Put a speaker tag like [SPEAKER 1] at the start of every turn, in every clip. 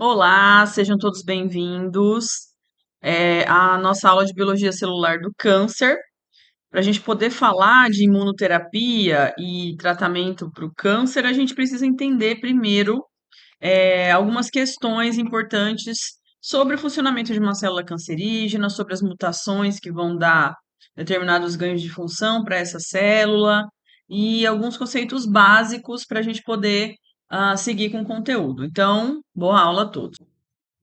[SPEAKER 1] Olá, sejam todos bem-vindos à nossa aula de Biologia Celular do Câncer. Para a gente poder falar de imunoterapia e tratamento para o câncer, a gente precisa entender primeiro algumas questões importantes sobre o funcionamento de uma célula cancerígena, sobre as mutações que vão dar determinados ganhos de função para essa célula e alguns conceitos básicos para a gente poder seguir com o conteúdo. Então, boa aula a todos.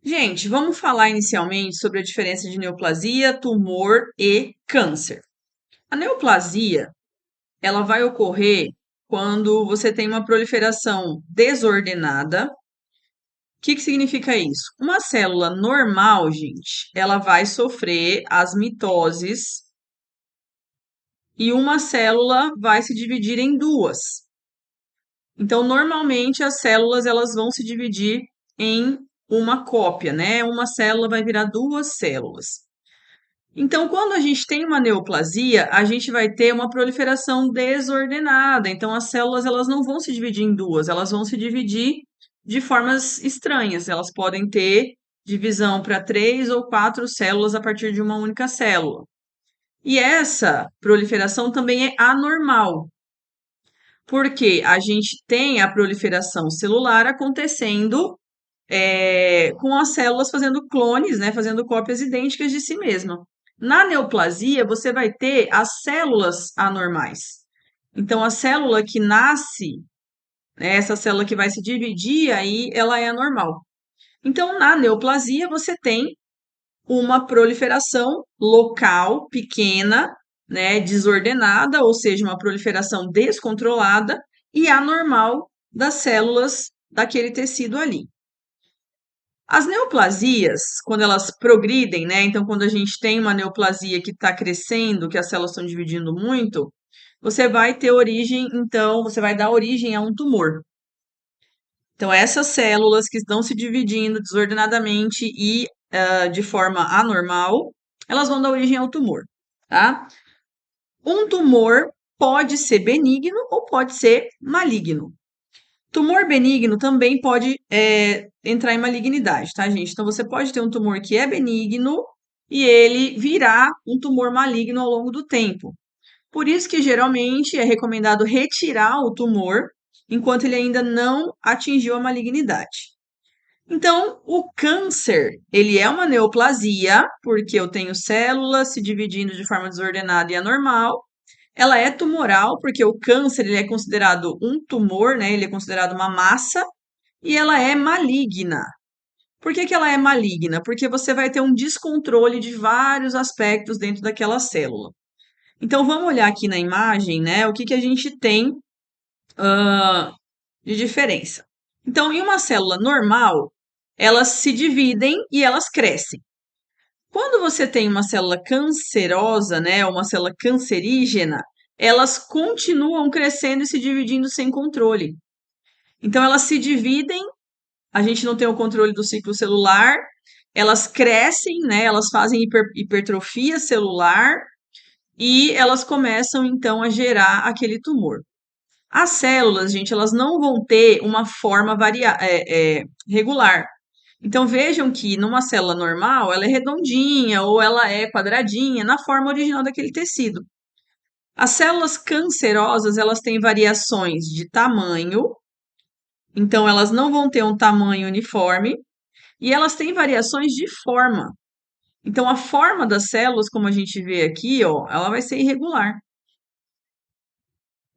[SPEAKER 1] Gente, vamos falar inicialmente sobre a diferença de neoplasia, tumor e câncer. A neoplasia, ela vai ocorrer quando você tem uma proliferação desordenada. O que significa isso? Uma célula normal, gente, ela vai sofrer as mitoses e uma célula vai se dividir em duas. Então, normalmente as células elas vão se dividir em uma cópia, né? Uma célula vai virar duas células. Então, quando a gente tem uma neoplasia, a gente vai ter uma proliferação desordenada. Então, as células elas não vão se dividir em duas, elas vão se dividir de formas estranhas. Elas podem ter divisão para 3 ou 4 células a partir de uma única célula. E essa proliferação também é anormal, porque a gente tem a proliferação celular acontecendo com as células fazendo clones, né, fazendo cópias idênticas de si mesma. Na neoplasia, você vai ter as células anormais. Então, a célula que nasce, né, essa célula que vai se dividir, aí ela é anormal. Então, na neoplasia, você tem uma proliferação local, pequena, né, desordenada, ou seja, uma proliferação descontrolada e anormal das células daquele tecido ali. As neoplasias, quando elas progridem, né? Então, quando a gente tem uma neoplasia que está crescendo, que as células estão dividindo muito, você vai ter origem, então, você vai dar origem a um tumor. Então, essas células que estão se dividindo desordenadamente e de forma anormal, elas vão dar origem ao tumor, tá? Um tumor pode ser benigno ou pode ser maligno. Tumor benigno também pode entrar em malignidade, tá, gente? Então, você pode ter um tumor que é benigno e ele virar um tumor maligno ao longo do tempo. Por isso que, geralmente, é recomendado retirar o tumor enquanto ele ainda não atingiu a malignidade. Então, o câncer, ele é uma neoplasia, porque eu tenho células se dividindo de forma desordenada e anormal. Ela é tumoral, porque o câncer ele é considerado um tumor, né? Ele é considerado uma massa, e ela é maligna. Por que ela é maligna? Porque você vai ter um descontrole de vários aspectos dentro daquela célula. Então, vamos olhar aqui na imagem, né? O que a gente tem de diferença. Então, em uma célula normal, elas se dividem e elas crescem. Quando você tem uma célula cancerosa, né, uma célula cancerígena, elas continuam crescendo e se dividindo sem controle. Então, elas se dividem, a gente não tem o controle do ciclo celular, elas crescem, né, elas fazem hipertrofia celular e elas começam, então, a gerar aquele tumor. As células, gente, elas não vão ter uma forma regular. Então, vejam que numa célula normal, ela é redondinha ou ela é quadradinha na forma original daquele tecido. As células cancerosas, elas têm variações de tamanho, então elas não vão ter um tamanho uniforme, e elas têm variações de forma. Então, a forma das células, como a gente vê aqui, ó, ela vai ser irregular.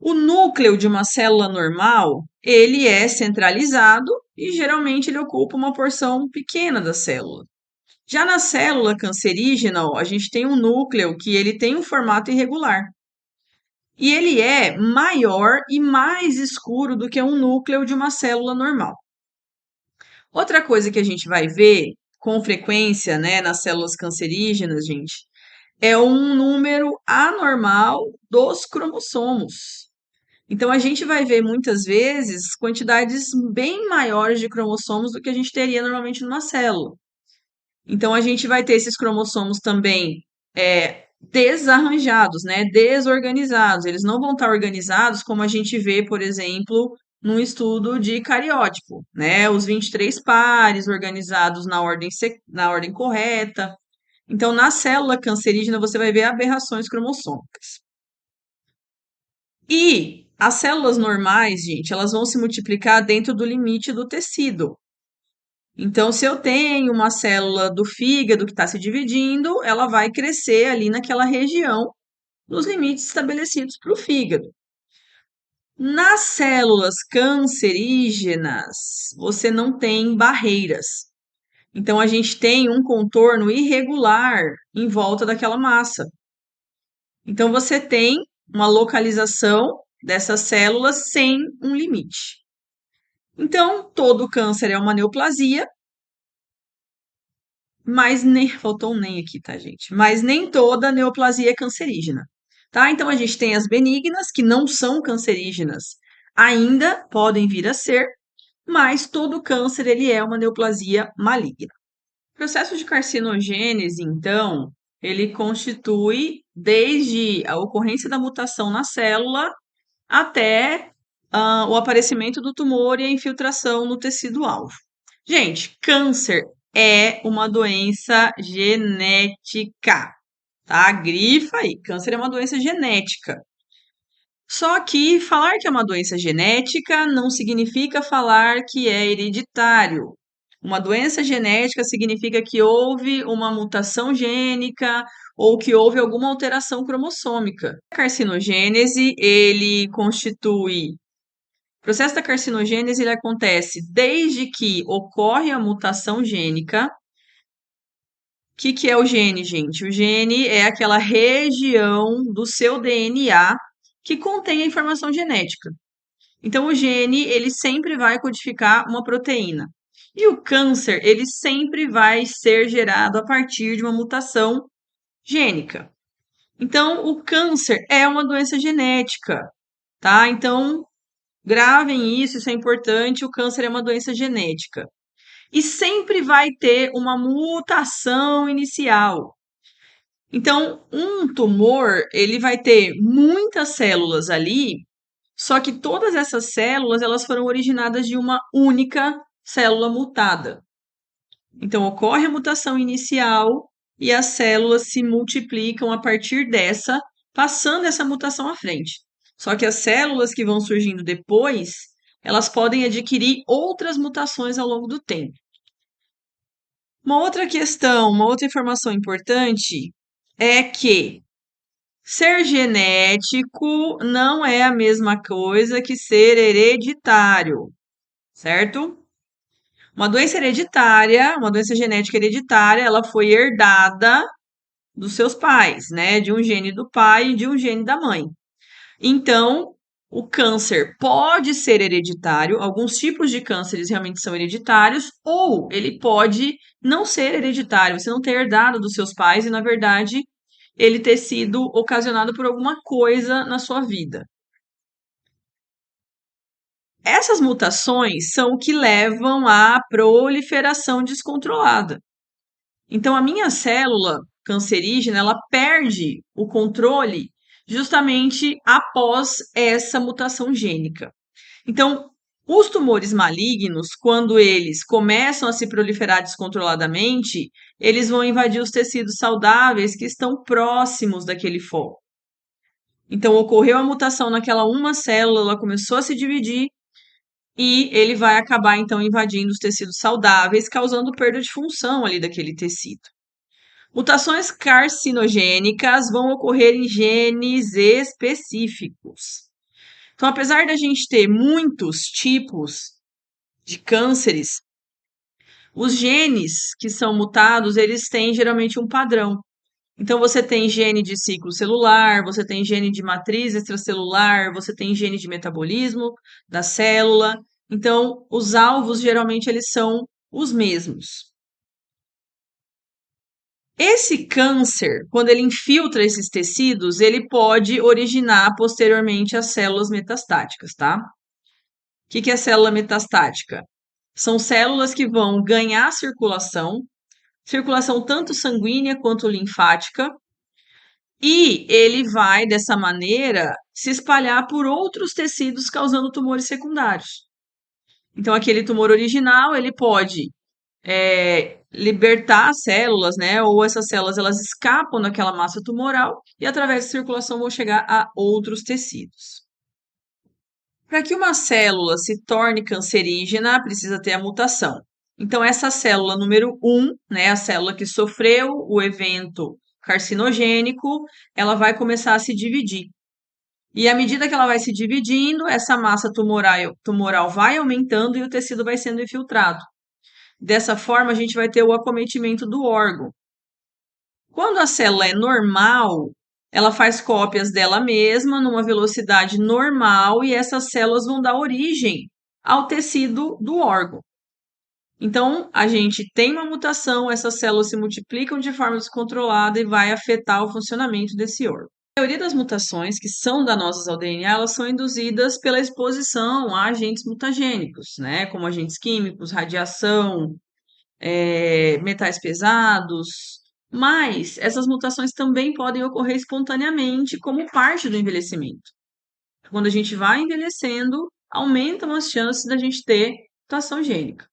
[SPEAKER 1] O núcleo de uma célula normal, ele é centralizado e geralmente ele ocupa uma porção pequena da célula. Já na célula cancerígena, ó, a gente tem um núcleo que ele tem um formato irregular. E ele é maior e mais escuro do que um núcleo de uma célula normal. Outra coisa que a gente vai ver com frequência, né, nas células cancerígenas, gente, é um número anormal dos cromossomos. Então, a gente vai ver muitas vezes quantidades bem maiores de cromossomos do que a gente teria normalmente numa célula. Então, a gente vai ter esses cromossomos também desarranjados, né? Desorganizados. Eles não vão estar organizados como a gente vê, por exemplo, num estudo de cariótipo, né? Os 23 pares organizados na ordem correta. Então, na célula cancerígena, você vai ver aberrações cromossômicas. E as células normais, gente, elas vão se multiplicar dentro do limite do tecido. Então, se eu tenho uma célula do fígado que está se dividindo, ela vai crescer ali naquela região nos limites estabelecidos para o fígado. Nas células cancerígenas, você não tem barreiras. Então, a gente tem um contorno irregular em volta daquela massa. Então, você tem uma localização dessas células sem um limite. Então, todo câncer é uma neoplasia, mas nem. Faltou um nem aqui, tá, gente? Mas nem toda neoplasia é cancerígena. Tá? Então, a gente tem as benignas, que não são cancerígenas, ainda podem vir a ser, mas todo câncer ele é uma neoplasia maligna. O processo de carcinogênese, então, ele constitui desde a ocorrência da mutação na célula até o aparecimento do tumor e a infiltração no tecido-alvo. Gente, câncer é uma doença genética, tá? Grifa aí, câncer é uma doença genética. Só que falar que é uma doença genética não significa falar que é hereditário. Uma doença genética significa que houve uma mutação gênica ou que houve alguma alteração cromossômica. A carcinogênese, ele constitui. O processo da carcinogênese ele acontece desde que ocorre a mutação gênica. O que é o gene, gente? O gene é aquela região do seu DNA que contém a informação genética. Então, o gene, ele sempre vai codificar uma proteína. E o câncer, ele sempre vai ser gerado a partir de uma mutação gênica. Então, o câncer é uma doença genética, tá? Então, gravem isso é importante, o câncer é uma doença genética. E sempre vai ter uma mutação inicial. Então, um tumor, ele vai ter muitas células ali, só que todas essas células, elas foram originadas de uma única célula mutada. Então, ocorre a mutação inicial e as células se multiplicam a partir dessa, passando essa mutação à frente. Só que as células que vão surgindo depois, elas podem adquirir outras mutações ao longo do tempo. Uma outra questão, uma outra informação importante é que ser genético não é a mesma coisa que ser hereditário, certo? Uma doença hereditária, uma doença genética hereditária, ela foi herdada dos seus pais, né? De um gene do pai e de um gene da mãe. Então, o câncer pode ser hereditário, alguns tipos de cânceres realmente são hereditários, ou ele pode não ser hereditário, você não ter herdado dos seus pais e, na verdade, ele ter sido ocasionado por alguma coisa na sua vida. Essas mutações são o que levam à proliferação descontrolada. Então, a minha célula cancerígena, ela perde o controle justamente após essa mutação gênica. Então, os tumores malignos, quando eles começam a se proliferar descontroladamente, eles vão invadir os tecidos saudáveis que estão próximos daquele foco. Então, ocorreu a mutação naquela uma célula, ela começou a se dividir e ele vai acabar, então, invadindo os tecidos saudáveis, causando perda de função ali daquele tecido. Mutações carcinogênicas vão ocorrer em genes específicos. Então, apesar da gente ter muitos tipos de cânceres, os genes que são mutados, eles têm geralmente um padrão. Então, você tem gene de ciclo celular, você tem gene de matriz extracelular, você tem gene de metabolismo da célula. Então, os alvos geralmente eles são os mesmos. Esse câncer, quando ele infiltra esses tecidos, ele pode originar posteriormente as células metastáticas, tá? O que é célula metastática? São células que vão ganhar circulação tanto sanguínea quanto linfática, e ele vai, dessa maneira, se espalhar por outros tecidos, causando tumores secundários. Então, aquele tumor original, ele pode libertar as células, né? Ou essas células, elas escapam daquela massa tumoral e, através da circulação, vão chegar a outros tecidos. Para que uma célula se torne cancerígena, precisa ter a mutação. Então, essa célula número 1, né, a célula que sofreu o evento carcinogênico, ela vai começar a se dividir. E à medida que ela vai se dividindo, essa massa tumoral vai aumentando e o tecido vai sendo infiltrado. Dessa forma, a gente vai ter o acometimento do órgão. Quando a célula é normal, ela faz cópias dela mesma numa velocidade normal e essas células vão dar origem ao tecido do órgão. Então, a gente tem uma mutação, essas células se multiplicam de forma descontrolada e vai afetar o funcionamento desse órgão. A maioria das mutações que são danosas ao DNA, elas são induzidas pela exposição a agentes mutagênicos, né? Como agentes químicos, radiação, metais pesados, mas essas mutações também podem ocorrer espontaneamente como parte do envelhecimento. Quando a gente vai envelhecendo, aumentam as chances da gente ter mutação gênica.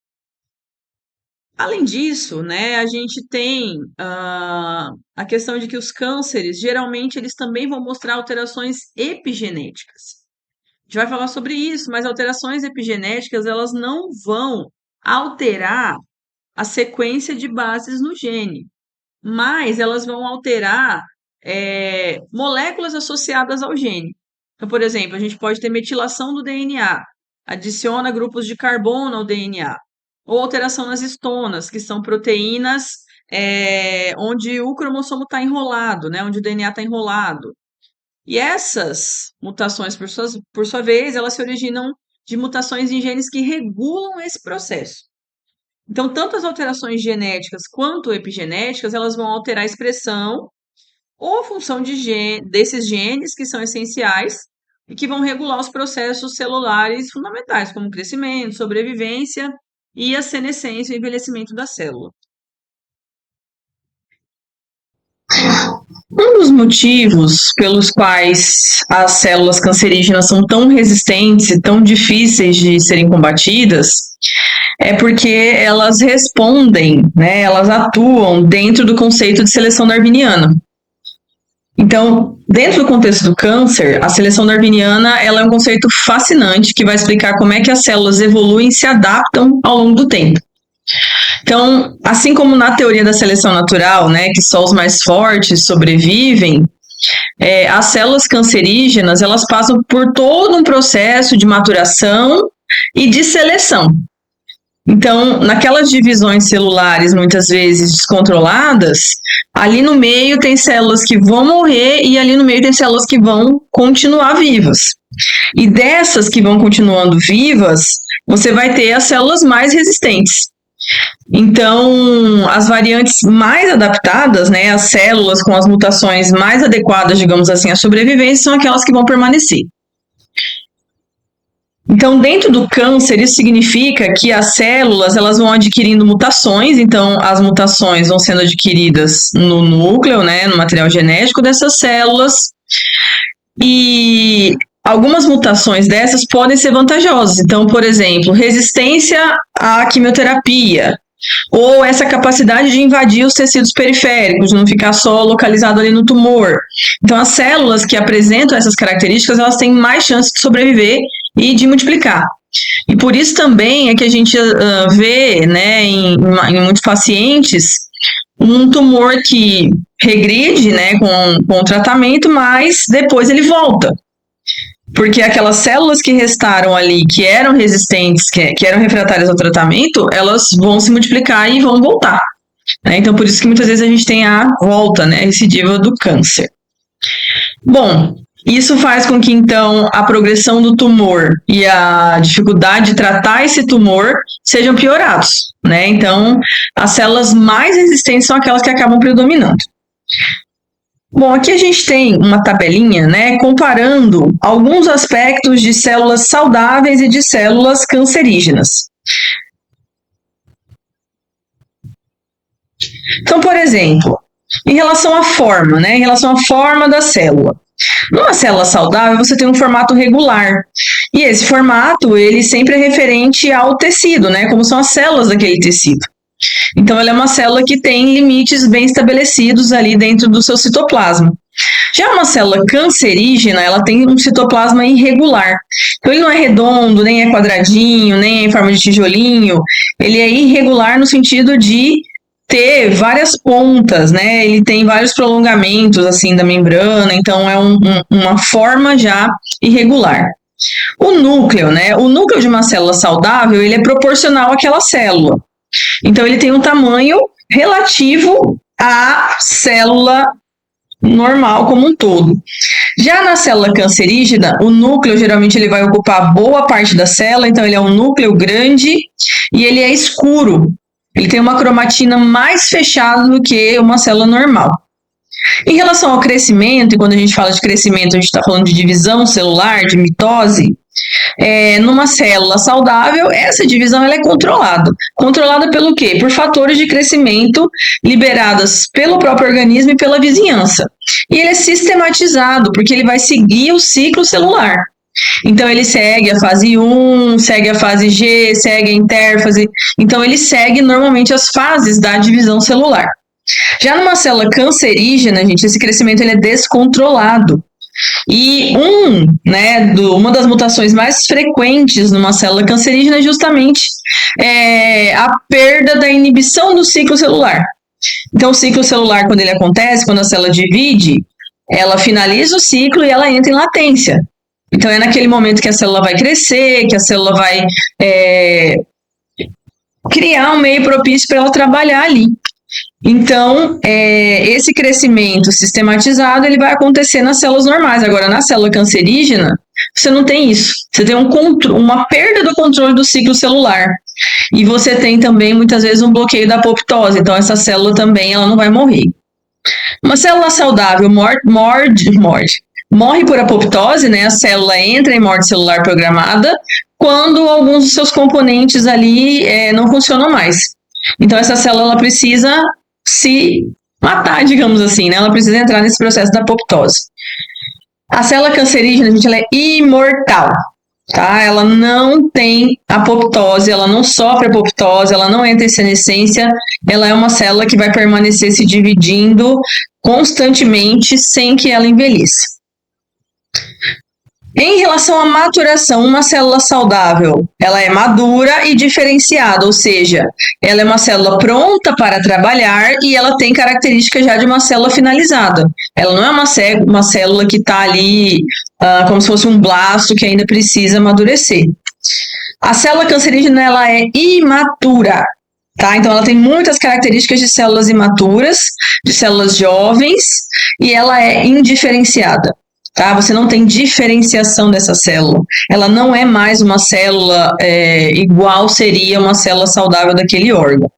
[SPEAKER 1] Além disso, né, a gente tem a questão de que os cânceres, geralmente, eles também vão mostrar alterações epigenéticas. A gente vai falar sobre isso, mas alterações epigenéticas, elas não vão alterar a sequência de bases no gene, mas elas vão alterar moléculas associadas ao gene. Então, por exemplo, a gente pode ter metilação do DNA, adiciona grupos de carbono ao DNA, ou alteração nas histonas, que são proteínas onde o cromossomo está enrolado, né, onde o DNA está enrolado. E essas mutações, por sua vez, elas se originam de mutações em genes que regulam esse processo. Então, tanto as alterações genéticas quanto epigenéticas, elas vão alterar a expressão ou a função desses genes que são essenciais e que vão regular os processos celulares fundamentais, como crescimento, sobrevivência e a senescência e envelhecimento da célula. Um dos motivos pelos quais as células cancerígenas são tão resistentes e tão difíceis de serem combatidas é porque elas respondem, né, elas atuam dentro do conceito de seleção darwiniana. Então, dentro do contexto do câncer, a seleção darwiniana ela é um conceito fascinante que vai explicar como é que as células evoluem e se adaptam ao longo do tempo. Então, assim como na teoria da seleção natural, né, que só os mais fortes sobrevivem, as células cancerígenas elas passam por todo um processo de maturação e de seleção. Então, naquelas divisões celulares muitas vezes descontroladas, ali no meio tem células que vão morrer e ali no meio tem células que vão continuar vivas. E dessas que vão continuando vivas, você vai ter as células mais resistentes. Então, as variantes mais adaptadas, né, as células com as mutações mais adequadas, digamos assim, à sobrevivência, são aquelas que vão permanecer. Então, dentro do câncer, isso significa que as células elas vão adquirindo mutações, então as mutações vão sendo adquiridas no núcleo, né, no material genético dessas células, e algumas mutações dessas podem ser vantajosas. Então, por exemplo, resistência à quimioterapia, ou essa capacidade de invadir os tecidos periféricos, de não ficar só localizado ali no tumor. Então, as células que apresentam essas características, elas têm mais chance de sobreviver e de multiplicar. E por isso também é que a gente vê, né, em muitos pacientes, um tumor que regride, né, com o tratamento, mas depois ele volta. Porque aquelas células que restaram ali, que eram resistentes, que eram refratárias ao tratamento, elas vão se multiplicar e vão voltar. Né? Então, por isso que muitas vezes a gente tem a volta, né, a recidiva do câncer. Bom, isso faz com que, então, a progressão do tumor e a dificuldade de tratar esse tumor sejam piorados, né? Então, as células mais resistentes são aquelas que acabam predominando. Bom, aqui a gente tem uma tabelinha, né, comparando alguns aspectos de células saudáveis e de células cancerígenas. Então, por exemplo, em relação à forma, né, em relação à forma da célula. Numa célula saudável, você tem um formato regular. E esse formato, ele sempre é referente ao tecido, né? Como são as células daquele tecido. Então, ela é uma célula que tem limites bem estabelecidos ali dentro do seu citoplasma. Já uma célula cancerígena, ela tem um citoplasma irregular. Então, ele não é redondo, nem é quadradinho, nem é em forma de tijolinho. Ele é irregular no sentido de ter várias pontas, né? Ele tem vários prolongamentos, assim, da membrana. Então, é uma forma já irregular. O núcleo, né? O núcleo de uma célula saudável, ele é proporcional àquela célula. Então, ele tem um tamanho relativo à célula normal como um todo. Já na célula cancerígena, o núcleo geralmente ele vai ocupar boa parte da célula, então ele é um núcleo grande e ele é escuro. Ele tem uma cromatina mais fechada do que uma célula normal. Em relação ao crescimento, e quando a gente fala de crescimento, a gente está falando de divisão celular, de mitose, numa célula saudável, essa divisão ela é controlada. Controlada pelo quê? Por fatores de crescimento liberados pelo próprio organismo e pela vizinhança. E ele é sistematizado, porque ele vai seguir o ciclo celular. Então, ele segue a fase 1, segue a fase G, segue a intérfase. Então, ele segue normalmente as fases da divisão celular. Já numa célula cancerígena, gente, esse crescimento ele é descontrolado. E uma das mutações mais frequentes numa célula cancerígena é justamente a perda da inibição do ciclo celular. Então, o ciclo celular, quando ele acontece, quando a célula divide, ela finaliza o ciclo e ela entra em latência. Então, é naquele momento que a célula vai crescer, que a célula vai criar um meio propício para ela trabalhar ali. Então, esse crescimento sistematizado, ele vai acontecer nas células normais. Agora, na célula cancerígena, você não tem isso. Você tem uma perda do controle do ciclo celular. E você tem também, muitas vezes, um bloqueio da apoptose. Então, essa célula também ela não vai morrer. Uma célula saudável morre por apoptose, né? A célula entra em morte celular programada quando alguns dos seus componentes ali não funcionam mais. Então, essa célula ela precisa se matar, digamos assim, né? Ela precisa entrar nesse processo da apoptose. A célula cancerígena, gente, ela é imortal, tá? Ela não tem apoptose, ela não sofre apoptose, ela não entra em senescência, ela é uma célula que vai permanecer se dividindo constantemente sem que ela envelheça. Em relação à maturação, uma célula saudável, ela é madura e diferenciada, ou seja, ela é uma célula pronta para trabalhar e ela tem características já de uma célula finalizada. Ela não é uma célula que está ali como se fosse um blasto que ainda precisa amadurecer. A célula cancerígena, ela é imatura, tá? Então, ela tem muitas características de células imaturas, de células jovens, e ela é indiferenciada. Tá? Você não tem diferenciação dessa célula. Ela não é mais uma célula igual seria uma célula saudável daquele órgão.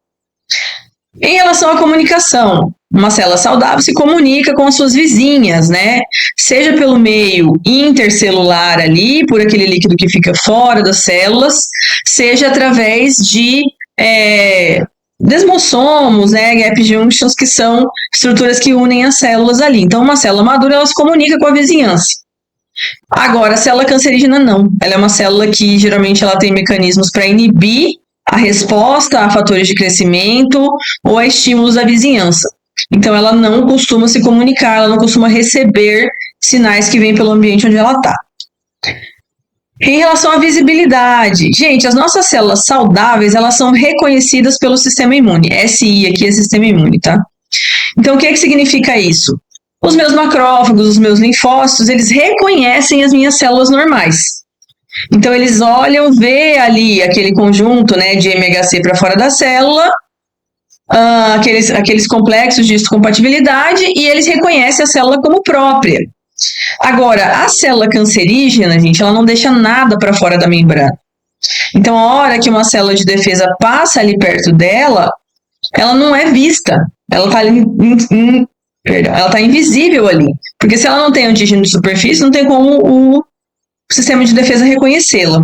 [SPEAKER 1] Em relação à comunicação, uma célula saudável se comunica com as suas vizinhas, né? Seja pelo meio intercelular ali, por aquele líquido que fica fora das células, seja através de desmossomos, né, gap junctions, que são estruturas que unem as células ali. Então, uma célula madura, ela se comunica com a vizinhança. Agora, a célula cancerígena não. Ela é uma célula que, geralmente, ela tem mecanismos para inibir a resposta a fatores de crescimento ou a estímulos da vizinhança. Então, ela não costuma se comunicar, ela não costuma receber sinais que vêm pelo ambiente onde ela está. Em relação à visibilidade, gente, as nossas células saudáveis, elas são reconhecidas pelo sistema imune. SI aqui é sistema imune, tá? Então, o que significa isso? Os meus macrófagos, os meus linfócitos, eles reconhecem as minhas células normais. Então, eles olham, vê ali aquele conjunto, né, de MHC para fora da célula, aqueles complexos de histocompatibilidade, e eles reconhecem a célula como própria. Agora, a célula cancerígena, gente, ela não deixa nada para fora da membrana. Então, a hora que uma célula de defesa passa ali perto dela, ela não é vista. Ela está invisível ali. Porque se ela não tem antígeno de superfície, não tem como o sistema de defesa reconhecê-la.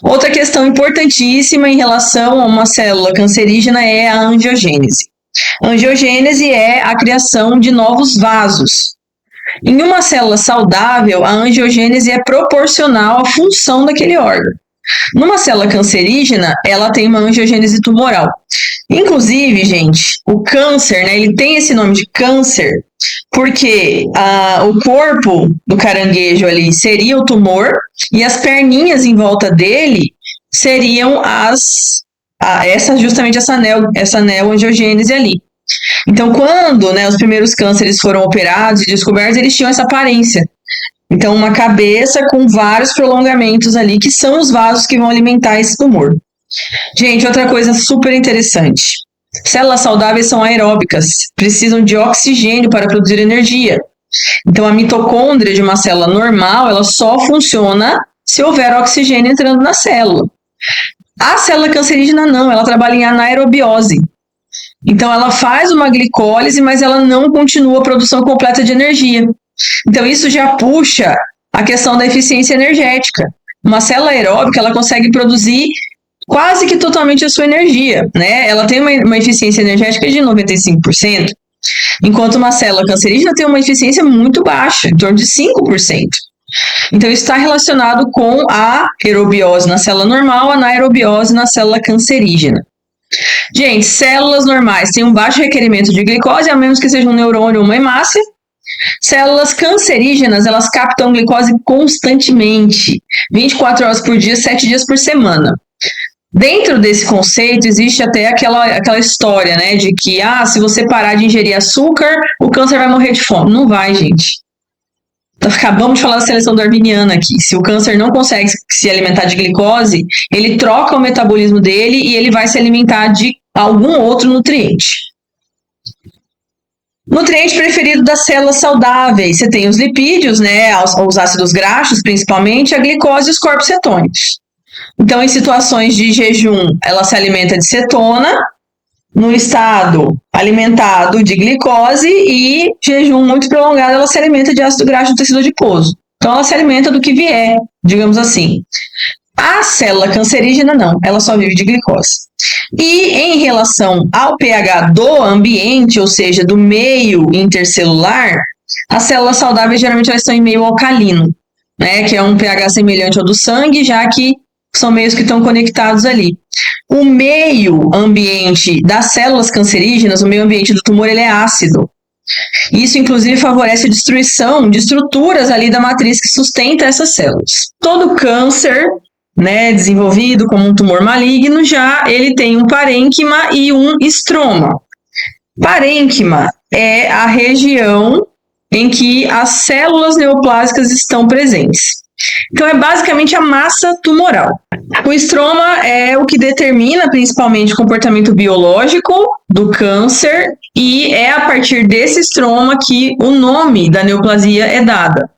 [SPEAKER 1] Outra questão importantíssima em relação a uma célula cancerígena é a angiogênese. A angiogênese é a criação de novos vasos. Em uma célula saudável, a angiogênese é proporcional à função daquele órgão. Numa célula cancerígena, ela tem uma angiogênese tumoral. Inclusive, gente, o câncer, né, ele tem esse nome de câncer porque o corpo do caranguejo ali seria o tumor e as perninhas em volta dele seriam justamente essa neoangiogênese ali. Então, quando, né, os primeiros cânceres foram operados e descobertos, eles tinham essa aparência. Então, uma cabeça com vários prolongamentos ali, que são os vasos que vão alimentar esse tumor. Gente, outra coisa super interessante. Células saudáveis são aeróbicas, precisam de oxigênio para produzir energia. Então, a mitocôndria de uma célula normal, ela só funciona se houver oxigênio entrando na célula. A célula cancerígena não, ela trabalha em anaerobiose. Então, ela faz uma glicólise, mas ela não continua a produção completa de energia. Então, isso já puxa a questão da eficiência energética. Uma célula aeróbica, ela consegue produzir quase que totalmente a sua energia, né? Ela tem uma eficiência energética de 95%, enquanto uma célula cancerígena tem uma eficiência muito baixa, em torno de 5%. Então, isso está relacionado com a aerobiose na célula normal, a anaerobiose na célula cancerígena. Gente, células normais têm um baixo requerimento de glicose, a menos que seja um neurônio ou uma hemácia. Células cancerígenas, elas captam glicose constantemente, 24 horas por dia, 7 dias por semana. Dentro desse conceito, existe até aquela história, né, de que, se você parar de ingerir açúcar, o câncer vai morrer de fome. Não vai, gente. Acabamos de falar da seleção darwiniana aqui. Se o câncer não consegue se alimentar de glicose, ele troca o metabolismo dele e ele vai se alimentar de algum outro nutriente. Nutriente preferido das células saudáveis. Você tem os lipídios, né, os ácidos graxos, principalmente, a glicose e os corpos cetônicos. Então, em situações de jejum, ela se alimenta de cetona, no estado alimentado de glicose, e jejum muito prolongado, ela se alimenta de ácido graxo do tecido adiposo. Então, ela se alimenta do que vier, digamos assim. A célula cancerígena, não, ela só vive de glicose. E em relação ao pH do ambiente, ou seja, do meio intercelular, as células saudáveis geralmente elas estão em meio alcalino, né, que é um pH semelhante ao do sangue, já que são meios que estão conectados ali. O meio ambiente das células cancerígenas, o meio ambiente do tumor, ele é ácido. Isso, inclusive, favorece a destruição de estruturas ali da matriz que sustenta essas células. Todo câncer, né, desenvolvido como um tumor maligno, já ele tem um parênquima e um estroma. Parênquima é a região em que as células neoplásicas estão presentes. Então, é basicamente a massa tumoral. O estroma é o que determina principalmente o comportamento biológico do câncer e é a partir desse estroma que o nome da neoplasia é dada.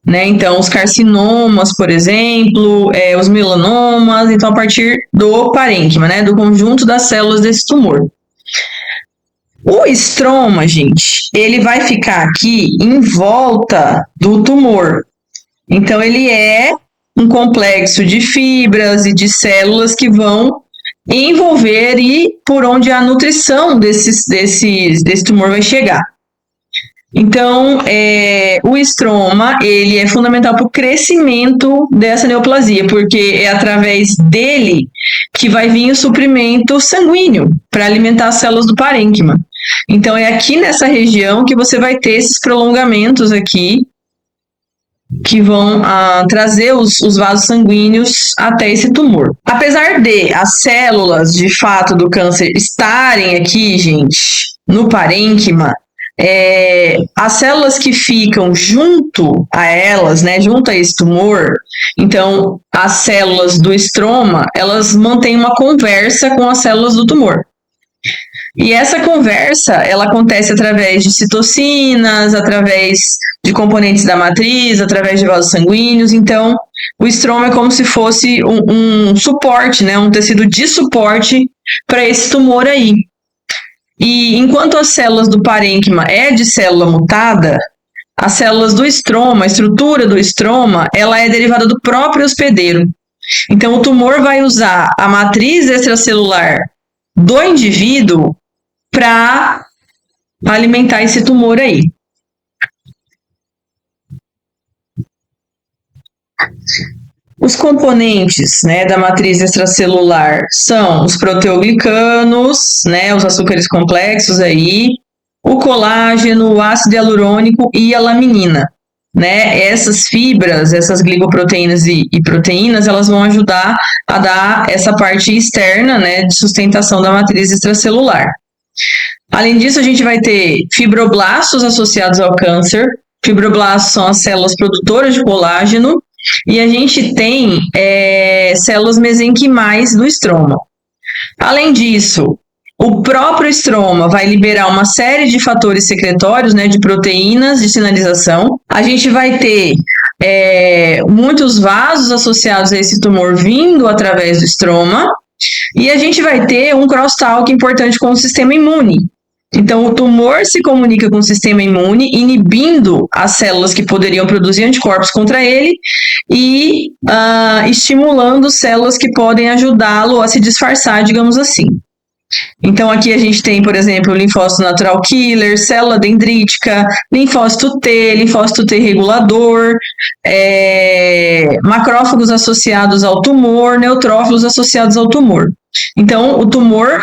[SPEAKER 1] Né? Então, os carcinomas, por exemplo, os melanomas, então a partir do parênquima, né? Do conjunto das células desse tumor. O estroma, gente, ele vai ficar aqui em volta do tumor. Então, ele é um complexo de fibras e de células que vão envolver e por onde a nutrição desse tumor vai chegar. Então, o estroma, ele é fundamental para o crescimento dessa neoplasia, porque é através dele que vai vir o suprimento sanguíneo para alimentar as células do parênquima. Então, é aqui nessa região que você vai ter esses prolongamentos aqui, que vão trazer os vasos sanguíneos até esse tumor. Apesar de as células, de fato, do câncer estarem aqui, gente, no parênquima, as células que ficam junto a elas, né, junto a esse tumor, então as células do estroma, elas mantêm uma conversa com as células do tumor. E essa conversa, ela acontece através de citocinas, através de componentes da matriz, através de vasos sanguíneos. Então, o estroma é como se fosse um suporte, né, um tecido de suporte para esse tumor aí. E enquanto as células do parênquima é de célula mutada, as células do estroma, a estrutura do estroma, ela é derivada do próprio hospedeiro. Então, o tumor vai usar a matriz extracelular do indivíduo para alimentar esse tumor aí. Os componentes, né, da matriz extracelular são os proteoglicanos, né, os açúcares complexos aí, o colágeno, o ácido hialurônico e a laminina. Né, essas fibras, essas glicoproteínas e proteínas, elas vão ajudar a dar essa parte externa, né, de sustentação da matriz extracelular. Além disso, a gente vai ter fibroblastos associados ao câncer. Fibroblastos são as células produtoras de colágeno. E a gente tem células mesenquimais no estroma. Além disso, o próprio estroma vai liberar uma série de fatores secretórios, né, de proteínas de sinalização. A gente vai ter muitos vasos associados a esse tumor vindo através do estroma. E a gente vai ter um crosstalk importante com o sistema imune. Então, o tumor se comunica com o sistema imune, inibindo as células que poderiam produzir anticorpos contra ele e estimulando células que podem ajudá-lo a se disfarçar, digamos assim. Então, aqui a gente tem, por exemplo, o linfócito natural killer, célula dendrítica, linfócito T regulador, macrófagos associados ao tumor, neutrófilos associados ao tumor. Então, o tumor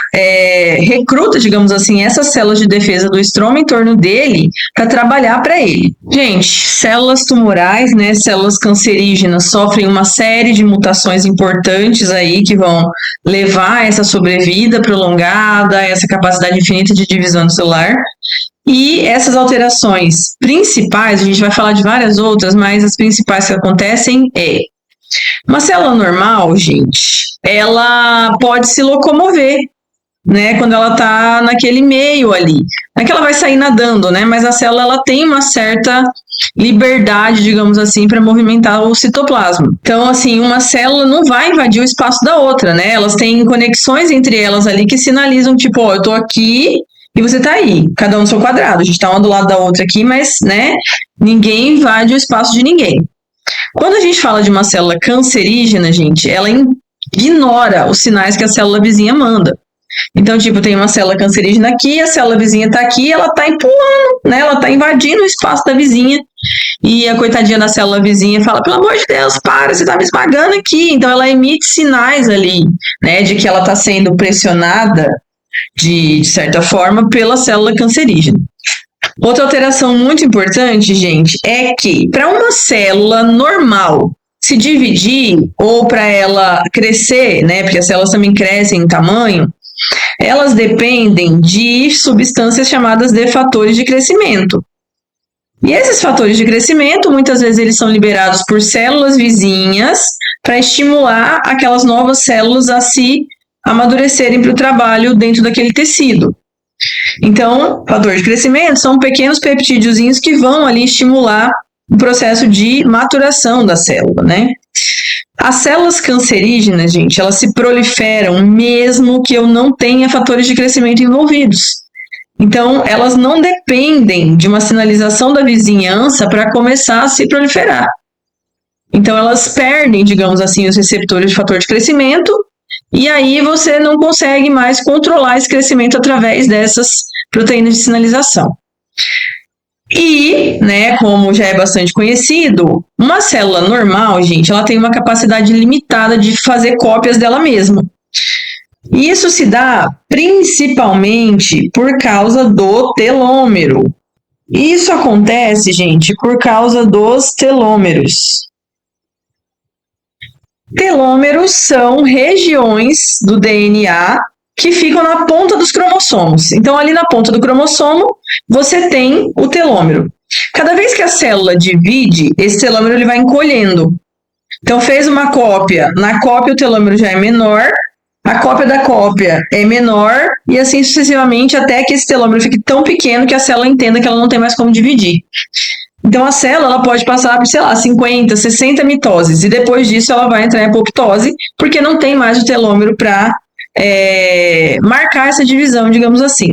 [SPEAKER 1] recruta, digamos assim, essas células de defesa do estroma em torno dele para trabalhar para ele. Gente, células tumorais, né, células cancerígenas, sofrem uma série de mutações importantes aí que vão levar a essa sobrevida prolongada, essa capacidade infinita de divisão celular. E essas alterações principais, a gente vai falar de várias outras, mas as principais que acontecem uma célula normal, gente, ela pode se locomover, né, quando ela está naquele meio ali. Não é que ela vai sair nadando, né, mas a célula ela tem uma certa liberdade, digamos assim, para movimentar o citoplasma. Então, assim, uma célula não vai invadir o espaço da outra, né, elas têm conexões entre elas ali que sinalizam, tipo, ó, eu tô aqui e você tá aí, cada um no seu quadrado, a gente tá uma do lado da outra aqui, mas, né, ninguém invade o espaço de ninguém. Quando a gente fala de uma célula cancerígena, gente, ela ignora os sinais que a célula vizinha manda. Então, tipo, tem uma célula cancerígena aqui, a célula vizinha tá aqui, ela tá empurrando, né? Ela tá invadindo o espaço da vizinha. E a coitadinha da célula vizinha fala, pelo amor de Deus, para, você tá me esmagando aqui. Então, ela emite sinais ali, né? De que ela tá sendo pressionada, de certa forma, pela célula cancerígena. Outra alteração muito importante, gente, é que para uma célula normal se dividir ou para ela crescer, né, porque as células também crescem em tamanho, elas dependem de substâncias chamadas de fatores de crescimento. E esses fatores de crescimento, muitas vezes eles são liberados por células vizinhas para estimular aquelas novas células a se amadurecerem para o trabalho dentro daquele tecido. Então, fator de crescimento são pequenos peptídeozinhos que vão ali estimular o processo de maturação da célula, né? As células cancerígenas, gente, elas se proliferam mesmo que eu não tenha fatores de crescimento envolvidos. Então, elas não dependem de uma sinalização da vizinhança para começar a se proliferar. Então, elas perdem, digamos assim, os receptores de fator de crescimento. E aí você não consegue mais controlar esse crescimento através dessas proteínas de sinalização. E, né, como já é bastante conhecido, uma célula normal, gente, ela tem uma capacidade limitada de fazer cópias dela mesma. E isso se dá principalmente por causa do telômero. Isso acontece, gente, por causa dos telômeros. Telômeros são regiões do DNA que ficam na ponta dos cromossomos. Então, ali na ponta do cromossomo, você tem o telômero. Cada vez que a célula divide, esse telômero ele vai encolhendo. Então, fez uma cópia. Na cópia, o telômero já é menor. A cópia da cópia é menor. E assim sucessivamente, até que esse telômero fique tão pequeno que a célula entenda que ela não tem mais como dividir. Então, a célula ela pode passar por, sei lá, 50, 60 mitoses. E depois disso, ela vai entrar em apoptose, porque não tem mais o telômero para marcar essa divisão, digamos assim.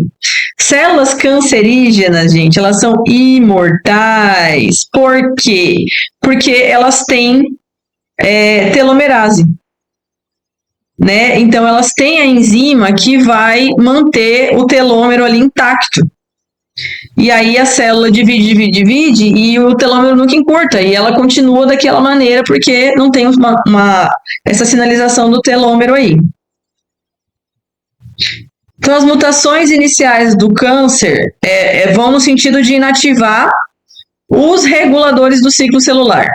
[SPEAKER 1] Células cancerígenas, gente, elas são imortais. Por quê? Porque elas têm telomerase. Né? Então, elas têm a enzima que vai manter o telômero ali intacto. E aí a célula divide, e o telômero nunca encurta, e ela continua daquela maneira porque não tem essa sinalização do telômero aí. Então, as mutações iniciais do câncer vão no sentido de inativar os reguladores do ciclo celular.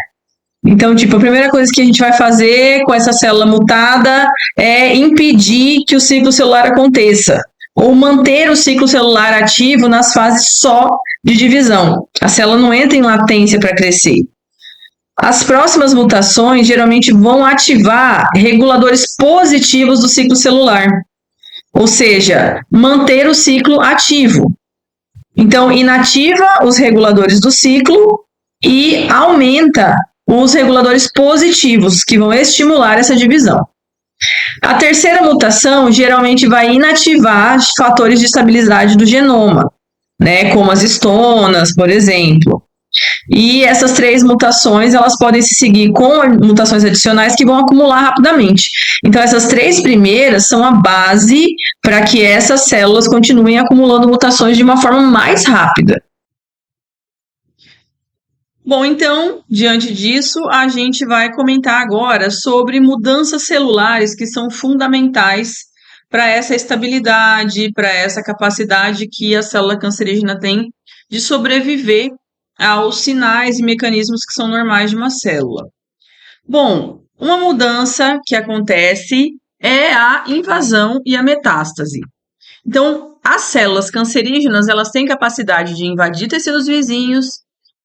[SPEAKER 1] Então, tipo, a primeira coisa que a gente vai fazer com essa célula mutada é impedir que o ciclo celular aconteça, ou manter o ciclo celular ativo nas fases só de divisão. A célula não entra em latência para crescer. As próximas mutações geralmente vão ativar reguladores positivos do ciclo celular, ou seja, manter o ciclo ativo. Então, inativa os reguladores do ciclo e aumenta os reguladores positivos, que vão estimular essa divisão. A terceira mutação geralmente vai inativar fatores de estabilidade do genoma, né, como as histonas, por exemplo. E essas três mutações, elas podem se seguir com mutações adicionais que vão acumular rapidamente. Então, essas três primeiras são a base para que essas células continuem acumulando mutações de uma forma mais rápida. Bom, então, diante disso, a gente vai comentar agora sobre mudanças celulares que são fundamentais para essa estabilidade, para essa capacidade que a célula cancerígena tem de sobreviver aos sinais e mecanismos que são normais de uma célula. Bom, uma mudança que acontece é a invasão e a metástase. Então, as células cancerígenas, elas têm capacidade de invadir tecidos vizinhos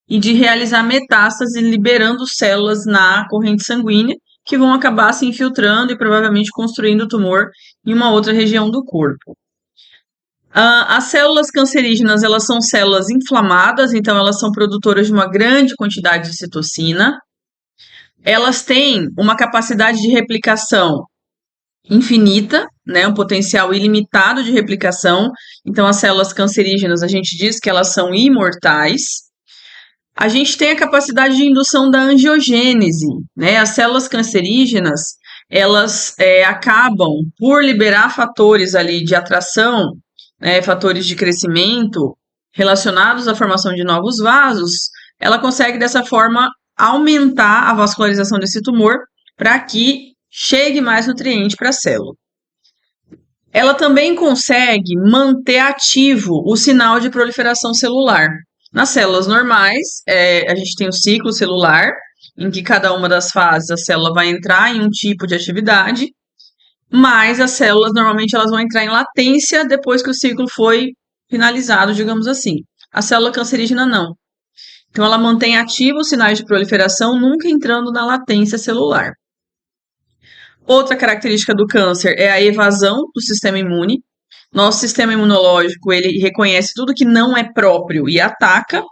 [SPEAKER 1] e de realizar metástase, liberando células na corrente sanguínea, que vão acabar se infiltrando e provavelmente construindo tumor em uma outra região do corpo. As células cancerígenas, elas são células inflamadas, então elas são produtoras de uma grande quantidade de citocina. Elas têm uma capacidade de replicação infinita, né, um potencial ilimitado de replicação. Então, as células cancerígenas, a gente diz que elas são imortais. A gente tem a capacidade de indução da angiogênese, né? As células cancerígenas, elas acabam por liberar fatores ali de atração, né, fatores de crescimento relacionados à formação de novos vasos. Ela consegue, dessa forma, aumentar a vascularização desse tumor para que chegue mais nutriente para a célula. Ela também consegue manter ativo o sinal de proliferação celular. Nas células normais, a gente tem o ciclo celular, em que cada uma das fases a célula vai entrar em um tipo de atividade, mas as células normalmente elas vão entrar em latência depois que o ciclo foi finalizado, digamos assim. A célula cancerígena não. Então ela mantém ativos os sinais de proliferação, nunca entrando na latência celular. Outra característica do câncer é a evasão do sistema imune. Nosso sistema imunológico, ele reconhece tudo que não é próprio e ataca,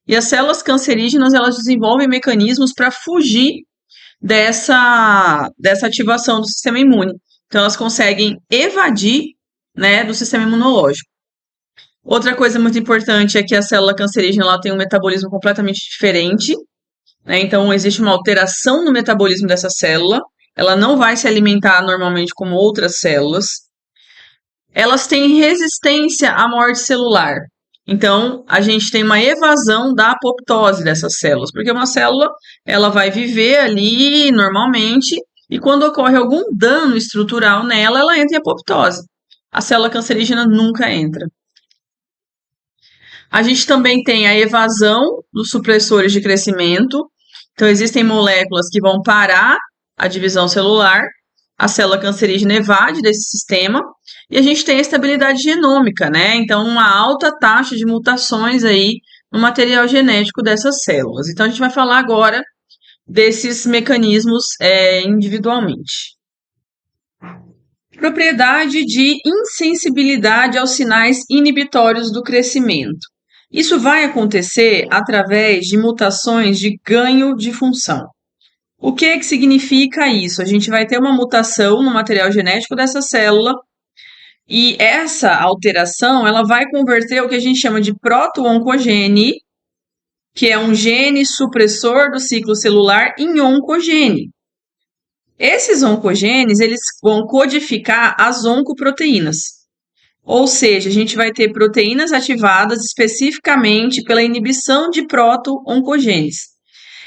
[SPEAKER 1] e as células cancerígenas, elas desenvolvem mecanismos para fugir dessa ativação do sistema imune. Então, elas conseguem evadir, né, do sistema imunológico. Outra coisa muito importante é que a célula cancerígena ela tem um metabolismo completamente diferente, né? Então, existe uma alteração no metabolismo dessa célula. Ela não vai se alimentar normalmente como outras células. Elas têm resistência à morte celular. Então, a gente tem uma evasão da apoptose dessas células, porque uma célula ela vai viver ali normalmente e quando ocorre algum dano estrutural nela, ela entra em apoptose. A célula cancerígena nunca entra. A gente também tem a evasão dos supressores de crescimento. Então, existem moléculas que vão parar a divisão celular. A célula cancerígena evade desse sistema. E a gente tem a estabilidade genômica, né? Então, uma alta taxa de mutações aí no material genético dessas células. Então, a gente vai falar agora desses mecanismos individualmente. Propriedade de insensibilidade aos sinais inibitórios do crescimento. Isso vai acontecer através de mutações de ganho de função. O que significa isso? A gente vai ter uma mutação no material genético dessa célula e essa alteração ela vai converter o que a gente chama de proto-oncogene, que é um gene supressor do ciclo celular, em oncogene. Esses oncogenes eles vão codificar as oncoproteínas. Ou seja, a gente vai ter proteínas ativadas especificamente pela inibição de proto-oncogênese.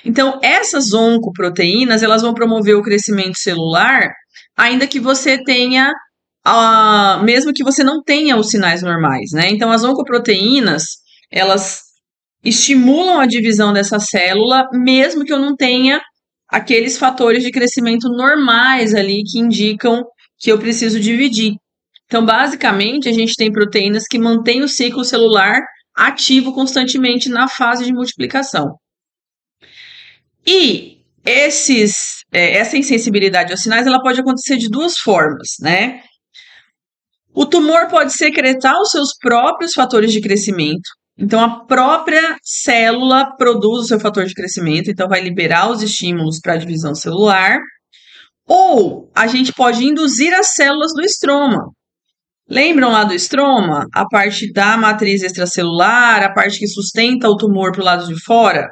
[SPEAKER 1] Então, essas oncoproteínas, elas vão promover o crescimento celular, ainda que você tenha, mesmo que você não tenha os sinais normais, né? Então, as oncoproteínas, elas estimulam a divisão dessa célula, mesmo que eu não tenha aqueles fatores de crescimento normais ali que indicam que eu preciso dividir. Então, basicamente, a gente tem proteínas que mantêm o ciclo celular ativo constantemente na fase de multiplicação. E essa insensibilidade aos sinais, ela pode acontecer de duas formas, né? O tumor pode secretar os seus próprios fatores de crescimento. Então, a própria célula produz o seu fator de crescimento, então vai liberar os estímulos para a divisão celular. Ou a gente pode induzir as células do estroma. Lembram lá do estroma? A parte da matriz extracelular, a parte que sustenta o tumor para o lado de fora?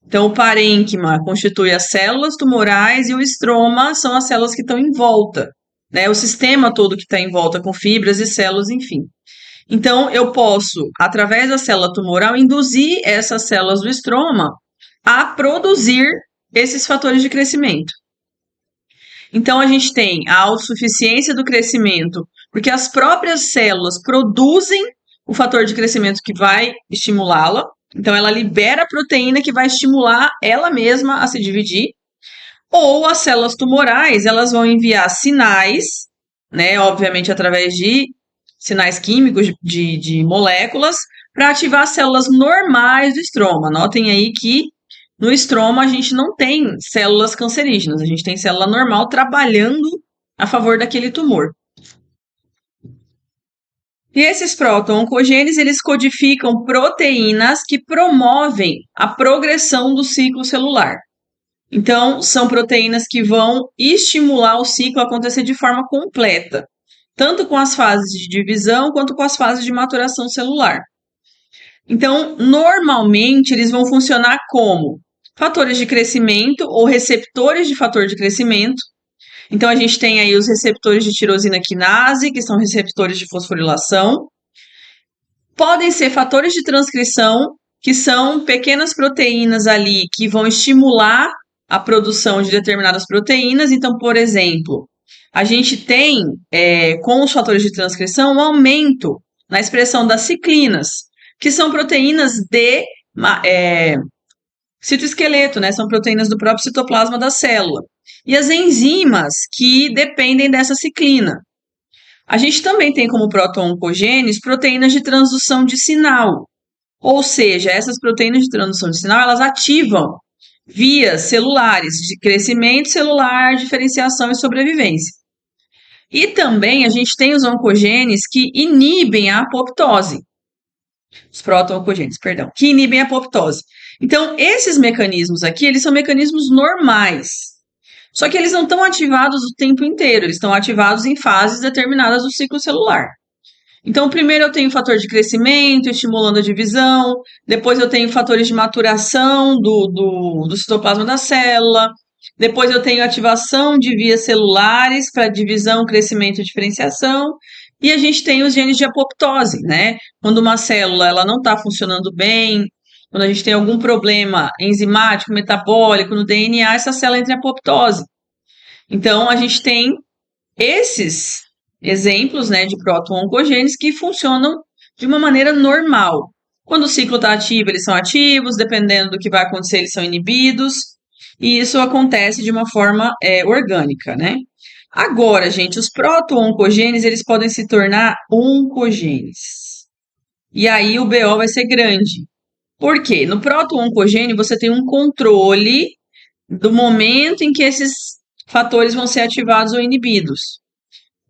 [SPEAKER 1] Então, o parênquima constitui as células tumorais e o estroma são as células que estão em volta, né? O sistema todo que está em volta com fibras e células, enfim. Então, eu posso, através da célula tumoral, induzir essas células do estroma a produzir esses fatores de crescimento. Então, a gente tem a autossuficiência do crescimento, porque as próprias células produzem o fator de crescimento que vai estimulá-la. Então, ela libera a proteína que vai estimular ela mesma a se dividir. Ou as células tumorais, elas vão enviar sinais, né, obviamente através de sinais químicos de moléculas, para ativar as células normais do estroma. Notem aí que no estroma a gente não tem células cancerígenas, a gente tem célula normal trabalhando a favor daquele tumor. E esses proto-oncogenes, eles codificam proteínas que promovem a progressão do ciclo celular. Então, são proteínas que vão estimular o ciclo a acontecer de forma completa, tanto com as fases de divisão quanto com as fases de maturação celular. Então, normalmente, eles vão funcionar como fatores de crescimento ou receptores de fator de crescimento. Então, a gente tem aí os receptores de tirosina quinase, que são receptores de fosforilação. Podem ser fatores de transcrição, que são pequenas proteínas ali que vão estimular a produção de determinadas proteínas. Então, por exemplo, a gente tem, com os fatores de transcrição, um aumento na expressão das ciclinas, que são proteínas de citoesqueleto, né? São proteínas do próprio citoplasma da célula. E as enzimas que dependem dessa ciclina. A gente também tem como proto-oncogenes proteínas de transdução de sinal. Ou seja, essas proteínas de transdução de sinal, elas ativam vias celulares de crescimento celular, diferenciação e sobrevivência. E também a gente tem os oncogenes que inibem a apoptose. Os proto-oncogenes, perdão, que inibem a apoptose. Então, esses mecanismos aqui, eles são mecanismos normais. Só que eles não estão ativados o tempo inteiro, eles estão ativados em fases determinadas do ciclo celular. Então, primeiro eu tenho fator de crescimento, estimulando a divisão, depois eu tenho fatores de maturação do citoplasma da célula, depois eu tenho ativação de vias celulares para divisão, crescimento e diferenciação, e a gente tem os genes de apoptose, né? Quando uma célula ela não está funcionando bem, quando a gente tem algum problema enzimático, metabólico no DNA, essa célula entra em apoptose. Então, a gente tem esses exemplos, né, de proto-oncogenes que funcionam de uma maneira normal. Quando o ciclo está ativo, eles são ativos, dependendo do que vai acontecer, eles são inibidos, e isso acontece de uma forma orgânica, né? Agora, gente, os proto-oncogenes, eles podem se tornar oncogenes. E aí o BO vai ser grande. Por quê? No proto-oncogênio, você tem um controle do momento em que esses fatores vão ser ativados ou inibidos.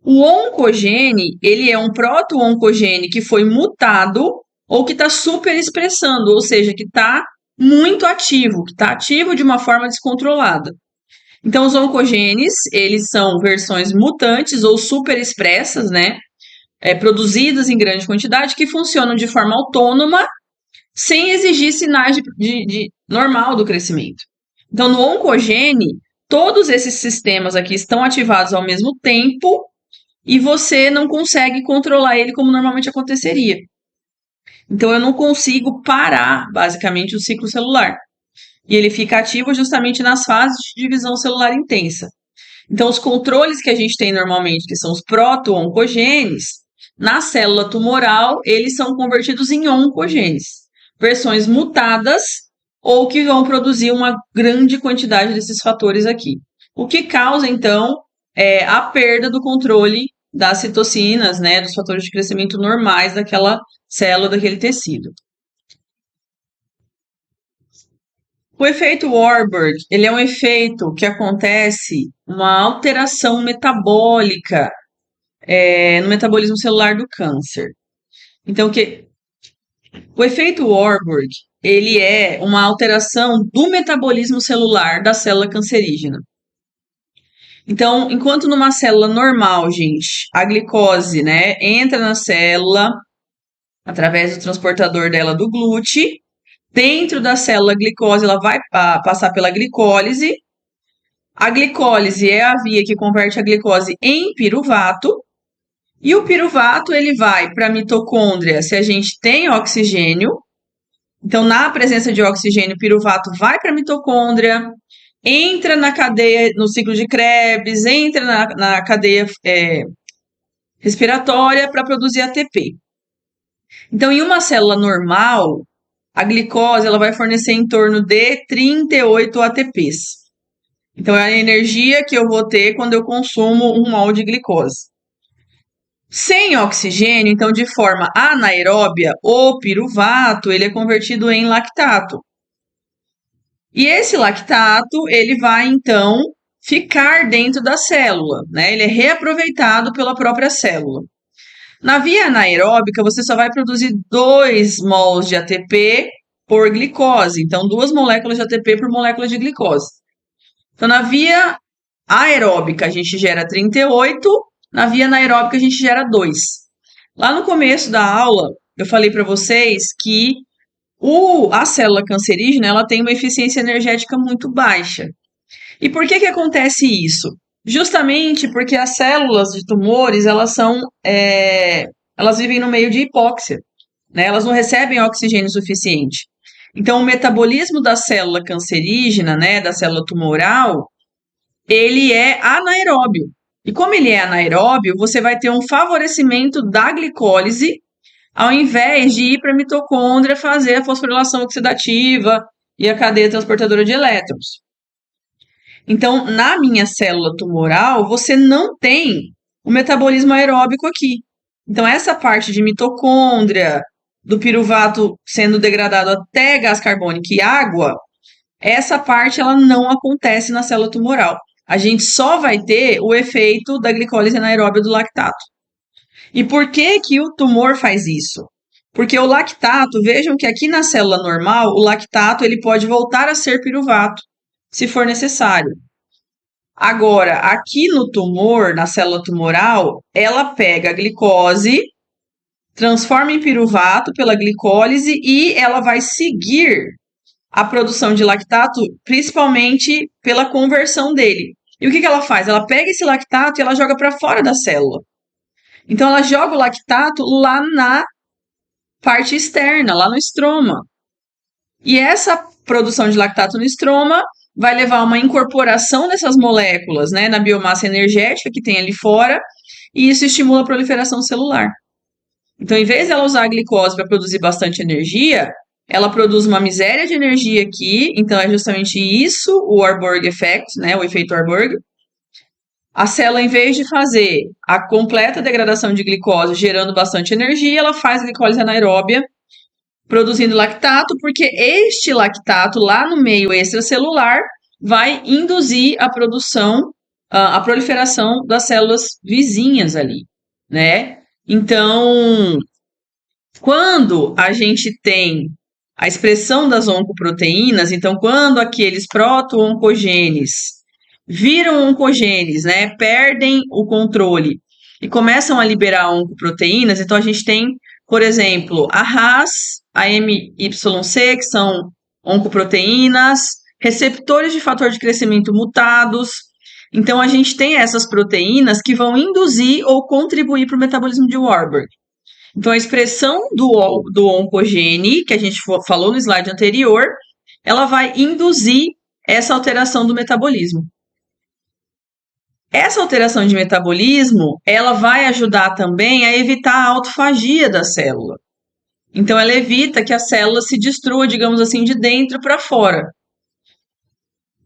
[SPEAKER 1] O oncogene, ele é um proto-oncogene que foi mutado ou que está superexpressando, ou seja, que está muito ativo, que está ativo de uma forma descontrolada. Então, os oncogenes, eles são versões mutantes ou superexpressas, né? Produzidas em grande quantidade, que funcionam de forma autônoma, sem exigir sinais de normal do crescimento. Então, no oncogene, todos esses sistemas aqui estão ativados ao mesmo tempo, e você não consegue controlar ele como normalmente aconteceria. Então, eu não consigo parar, basicamente, o ciclo celular. E ele fica ativo justamente nas fases de divisão celular intensa. Então, os controles que a gente tem normalmente, que são os proto-oncogenes, na célula tumoral, eles são convertidos em oncogenes, versões mutadas ou que vão produzir uma grande quantidade desses fatores aqui. O que causa, então, a perda do controle das citocinas, né, dos fatores de crescimento normais daquela célula, daquele tecido. O efeito Warburg, ele é um efeito que acontece uma alteração metabólica no metabolismo celular do câncer. Então, o efeito Warburg, ele é uma alteração do metabolismo celular da célula cancerígena. Então, enquanto numa célula normal, gente, a glicose, né, entra na célula através do transportador dela do GLUT, dentro da célula a glicose, ela vai passar pela glicólise. A glicólise é a via que converte a glicose em piruvato. E o piruvato, ele vai para a mitocôndria se a gente tem oxigênio. Então, na presença de oxigênio, o piruvato vai para a mitocôndria, entra na cadeia, no ciclo de Krebs, entra na cadeia respiratória para produzir ATP. Então, em uma célula normal, a glicose ela vai fornecer em torno de 38 ATPs. Então, é a energia que eu vou ter quando eu consumo 1 mol de glicose. Sem oxigênio, então, de forma anaeróbia, o piruvato ele é convertido em lactato. E esse lactato, ele vai, então, ficar dentro da célula, né? Ele é reaproveitado pela própria célula. Na via anaeróbica, você só vai produzir 2 mols de ATP por glicose. Então, 2 moléculas de ATP por molécula de glicose. Então, na via aeróbica, a gente gera 38, na via anaeróbica, a gente gera 2. Lá no começo da aula, eu falei para vocês que a célula cancerígena ela tem uma eficiência energética muito baixa. E por que acontece isso? Justamente porque as células de tumores elas vivem no meio de hipóxia, né? Elas não recebem oxigênio suficiente. Então, o metabolismo da célula cancerígena, né, da célula tumoral, ele é anaeróbio. E como ele é anaeróbio, você vai ter um favorecimento da glicólise ao invés de ir para a mitocôndria fazer a fosforilação oxidativa e a cadeia transportadora de elétrons. Então, na minha célula tumoral, você não tem o metabolismo aeróbico aqui. Então, essa parte de mitocôndria, do piruvato sendo degradado até gás carbônico e água, essa parte ela não acontece na célula tumoral. A gente só vai ter o efeito da glicólise anaeróbia do lactato. E por que que o tumor faz isso? Porque o lactato, vejam que aqui na célula normal, o lactato ele pode voltar a ser piruvato, se for necessário. Agora, aqui no tumor, na célula tumoral, ela pega a glicose, transforma em piruvato pela glicólise e ela vai seguir a produção de lactato, principalmente pela conversão dele. E o que ela faz? Ela pega esse lactato e ela joga para fora da célula. Então, ela joga o lactato lá na parte externa, lá no estroma. E essa produção de lactato no estroma vai levar a uma incorporação dessas moléculas, né, na biomassa energética que tem ali fora, e isso estimula a proliferação celular. Então, em vez dela usar a glicose para produzir bastante energia, ela produz uma miséria de energia aqui, então é justamente isso o Warburg Effect, né, o efeito Warburg. A célula, em vez de fazer a completa degradação de glicose gerando bastante energia, ela faz glicólise anaeróbia, produzindo lactato, porque este lactato lá no meio extracelular vai induzir a produção, a proliferação das células vizinhas ali, né? Então, quando a gente tem a expressão das oncoproteínas, então quando aqueles proto-oncogenes viram oncogenes, né, perdem o controle e começam a liberar oncoproteínas, então a gente tem, por exemplo, a RAS, a MYC, que são oncoproteínas, receptores de fator de crescimento mutados, Então, a gente tem essas proteínas que vão induzir ou contribuir para o metabolismo de Warburg. Então, a expressão do oncogene, que a gente falou no slide anterior, ela vai induzir essa alteração do metabolismo. Essa alteração de metabolismo, ela vai ajudar também a evitar a autofagia da célula. Então, ela evita que a célula se destrua, digamos assim, de dentro para fora.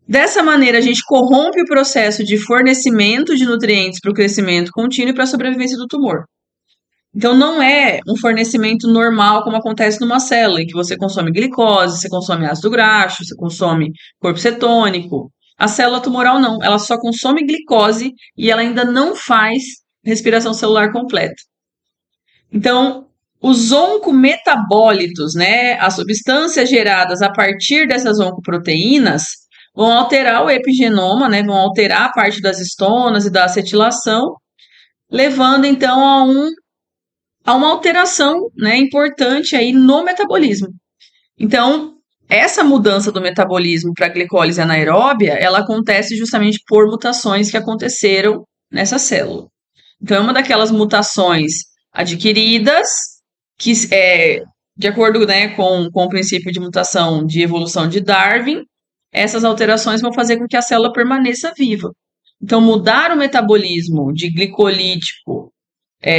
[SPEAKER 1] Dessa maneira, a gente corrompe o processo de fornecimento de nutrientes para o crescimento contínuo e para a sobrevivência do tumor. Então, não é um fornecimento normal como acontece numa célula, em que você consome glicose, você consome ácido graxo, você consome corpo cetônico. A célula tumoral não, ela só consome glicose e ela ainda não faz respiração celular completa. Então, os oncometabólitos, né, as substâncias geradas a partir dessas oncoproteínas, vão alterar o epigenoma, né, vão alterar a parte das histonas e da acetilação, levando então a uma alteração, né, importante aí no metabolismo. Então, essa mudança do metabolismo para a glicólise anaeróbia, ela acontece justamente por mutações que aconteceram nessa célula. Então, é uma daquelas mutações adquiridas que é de acordo, né, com o princípio de mutação de evolução de Darwin, essas alterações vão fazer com que a célula permaneça viva. Então, mudar o metabolismo de glicolítico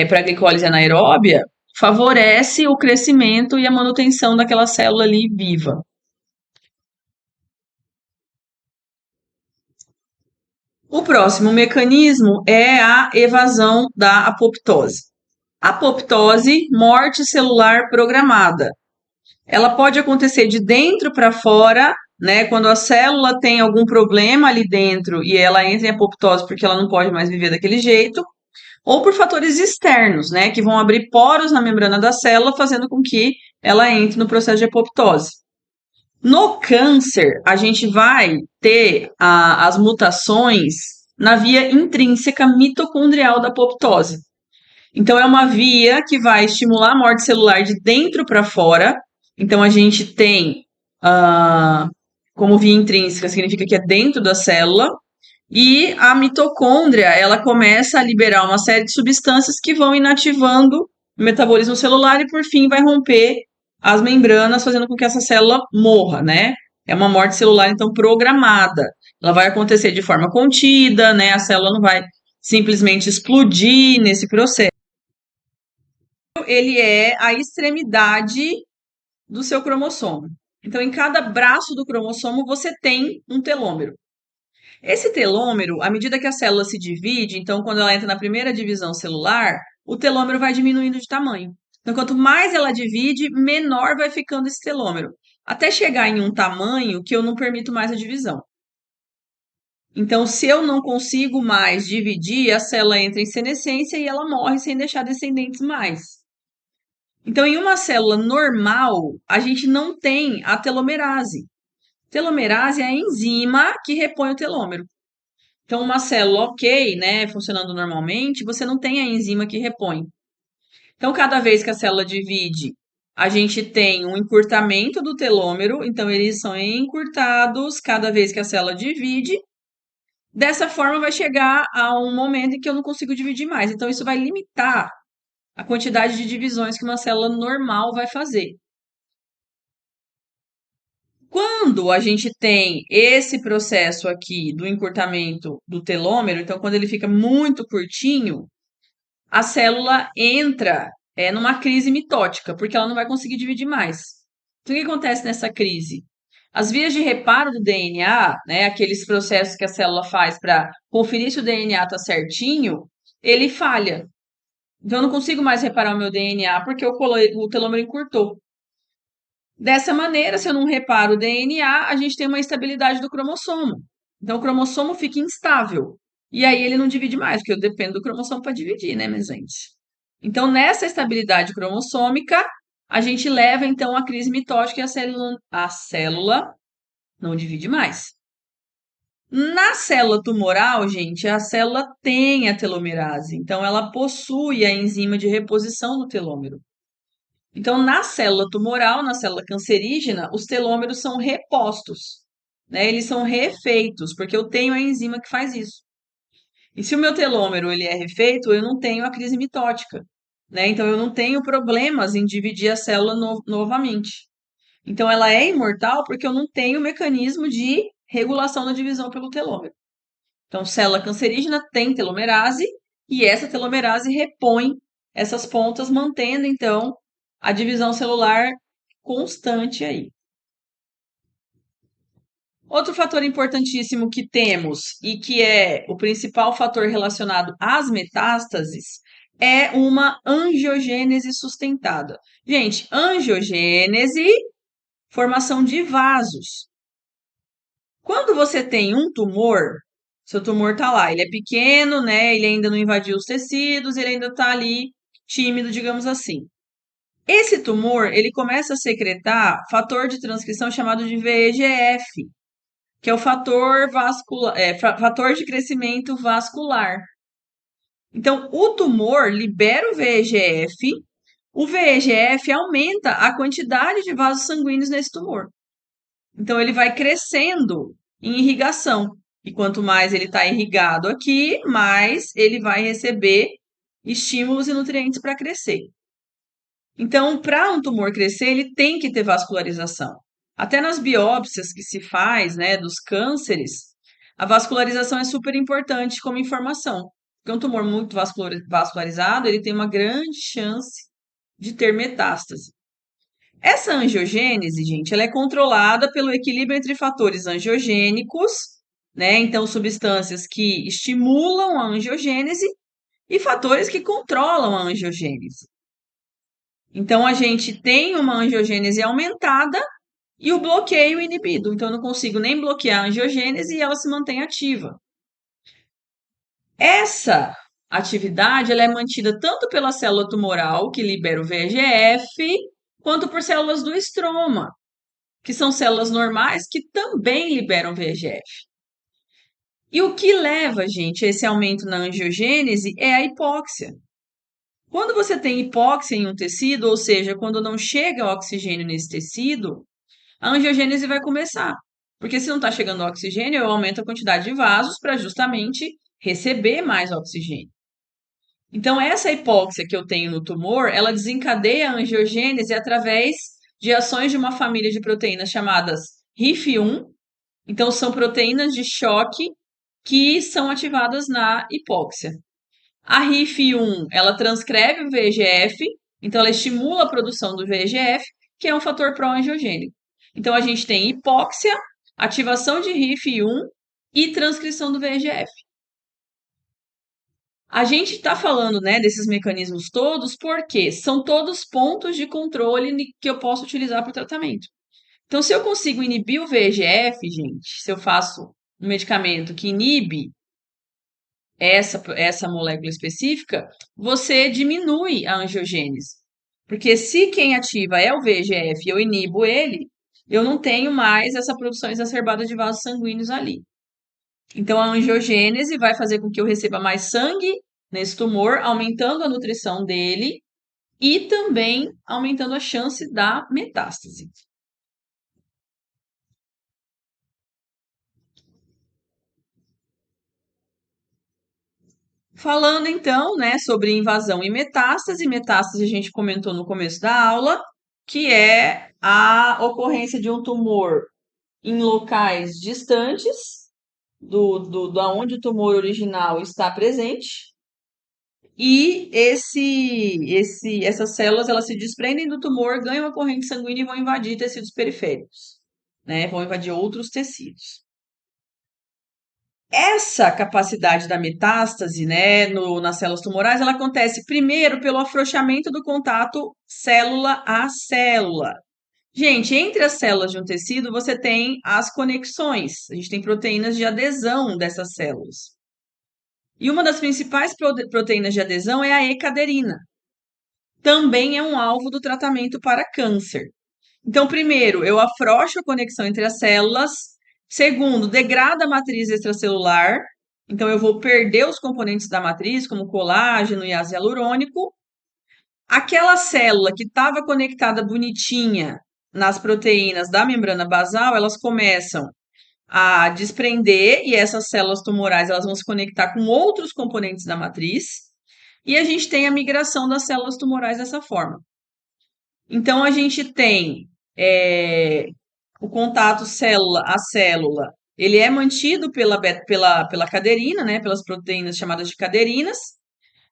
[SPEAKER 1] para a glicólise anaeróbia favorece o crescimento e a manutenção daquela célula ali viva. O próximo mecanismo é a evasão da apoptose. Apoptose, morte celular programada. Ela pode acontecer de dentro para fora, né? Quando a célula tem algum problema ali dentro e ela entra em apoptose porque ela não pode mais viver daquele jeito, ou por fatores externos, né? Que vão abrir poros na membrana da célula, fazendo com que ela entre no processo de apoptose. No câncer, a gente vai ter as mutações na via intrínseca mitocondrial da apoptose. Então, é uma via que vai estimular a morte celular de dentro para fora. Então, a gente tem como via intrínseca, significa que é dentro da célula. E a mitocôndria, ela começa a liberar uma série de substâncias que vão inativando o metabolismo celular e, por fim, vai romper as membranas, fazendo com que essa célula morra, né? É uma morte celular, então, programada. Ela vai acontecer de forma contida, né? A célula não vai simplesmente explodir nesse processo. Ele é a extremidade do seu cromossomo. Então, em cada braço do cromossomo, você tem um telômero. Esse telômero, à medida que a célula se divide, então, quando ela entra na primeira divisão celular, o telômero vai diminuindo de tamanho. Então, quanto mais ela divide, menor vai ficando esse telômero, até chegar em um tamanho que eu não permito mais a divisão. Então, se eu não consigo mais dividir, a célula entra em senescência e ela morre sem deixar descendentes mais. Então, em uma célula normal, a gente não tem a telomerase. Telomerase é a enzima que repõe o telômero. Então, uma célula ok, né, funcionando normalmente, você não tem a enzima que repõe. Então, cada vez que a célula divide, a gente tem um encurtamento do telômero, então eles são encurtados cada vez que a célula divide. Dessa forma, vai chegar a um momento em que eu não consigo dividir mais. Então, isso vai limitar a quantidade de divisões que uma célula normal vai fazer. Quando a gente tem esse processo aqui do encurtamento do telômero, então quando ele fica muito curtinho, a célula entra numa crise mitótica, porque ela não vai conseguir dividir mais. Então, o que acontece nessa crise? As vias de reparo do DNA, né, aqueles processos que a célula faz para conferir se o DNA está certinho, ele falha. Então, eu não consigo mais reparar o meu DNA porque o telômero encurtou. Dessa maneira, se eu não reparo o DNA, a gente tem uma instabilidade do cromossomo. Então, o cromossomo fica instável. E aí ele não divide mais, porque eu dependo do cromossomo para dividir, né, minha gente? Então, nessa estabilidade cromossômica, a gente leva então a crise mitótica e a célula não divide mais. Na célula tumoral, gente, a célula tem a telomerase, então ela possui a enzima de reposição do telômero. Então, na célula tumoral, na célula cancerígena, os telômeros são repostos, né? Eles são refeitos, porque eu tenho a enzima que faz isso. E se o meu telômero ele é refeito, eu não tenho a crise mitótica, né? Então eu não tenho problemas em dividir a célula novamente. Então ela é imortal porque eu não tenho mecanismo de regulação da divisão pelo telômero. Então, célula cancerígena tem telomerase e essa telomerase repõe essas pontas, mantendo então a divisão celular constante aí. Outro fator importantíssimo que temos e que é o principal fator relacionado às metástases é uma angiogênese sustentada. Gente, angiogênese, formação de vasos. Quando você tem um tumor, seu tumor tá lá, ele é pequeno, né? Ele ainda não invadiu os tecidos, ele ainda tá ali tímido, digamos assim. Esse tumor, ele começa a secretar fator de transcrição chamado de VEGF, que é o fator vascular, fator de crescimento vascular. Então, o tumor libera o VEGF aumenta a quantidade de vasos sanguíneos nesse tumor. Então, ele vai crescendo em irrigação. E quanto mais ele está irrigado aqui, mais ele vai receber estímulos e nutrientes para crescer. Então, para um tumor crescer, ele tem que ter vascularização. Até nas biópsias que se faz, né, dos cânceres, a vascularização é super importante como informação. Porque um tumor muito vascularizado, ele tem uma grande chance de ter metástase. Essa angiogênese, gente, ela é controlada pelo equilíbrio entre fatores angiogênicos, né? Então, substâncias que estimulam a angiogênese e fatores que controlam a angiogênese. Então, a gente tem uma angiogênese aumentada e o bloqueio inibido. Então, eu não consigo nem bloquear a angiogênese e ela se mantém ativa. Essa atividade ela é mantida tanto pela célula tumoral, que libera o VEGF, quanto por células do estroma, que são células normais que também liberam VEGF. E o que leva, gente, a esse aumento na angiogênese é a hipóxia. Quando você tem hipóxia em um tecido, ou seja, quando não chega oxigênio nesse tecido, a angiogênese vai começar. Porque se não está chegando oxigênio, eu aumento a quantidade de vasos para justamente receber mais oxigênio. Então, essa hipóxia que eu tenho no tumor, ela desencadeia a angiogênese através de ações de uma família de proteínas chamadas RIF1. Então, são proteínas de choque que são ativadas na hipóxia. A RIF1, ela transcreve o VEGF, então ela estimula a produção do VEGF, que é um fator pró-angiogênico. Então, a gente tem hipóxia, ativação de RIF1 e transcrição do VEGF. A gente está falando, né, desses mecanismos todos porque são todos pontos de controle que eu posso utilizar para o tratamento. Então, se eu consigo inibir o VEGF, gente, se eu faço um medicamento que inibe essa molécula específica, você diminui a angiogênese. Porque se quem ativa é o VEGF e eu inibo ele, eu não tenho mais essa produção exacerbada de vasos sanguíneos ali. Então, a angiogênese vai fazer com que eu receba mais sangue nesse tumor, aumentando a nutrição dele e também aumentando a chance da metástase. Falando então, né, sobre invasão e metástase a gente comentou no começo da aula, que é a ocorrência de um tumor em locais distantes da onde o tumor original está presente. E essas células elas se desprendem do tumor, ganham a corrente sanguínea e vão invadir tecidos periféricos, né? Vão invadir outros tecidos. Essa capacidade da metástase, né, nas células tumorais, ela acontece primeiro pelo afrouxamento do contato célula a célula. Gente, entre as células de um tecido, você tem as conexões. A gente tem proteínas de adesão dessas células. E uma das principais proteínas de adesão é a E-caderina. Também é um alvo do tratamento para câncer. Então, primeiro, eu afrouxo a conexão entre as células. Segundo, degrada a matriz extracelular. Então, eu vou perder os componentes da matriz, como colágeno e ácido hialurônico. Aquela célula que estava conectada bonitinha nas proteínas da membrana basal, elas começam a desprender e essas células tumorais elas vão se conectar com outros componentes da matriz e a gente tem a migração das células tumorais dessa forma. Então a gente tem o contato célula a célula, ele é mantido pela caderina, né, pelas proteínas chamadas de caderinas.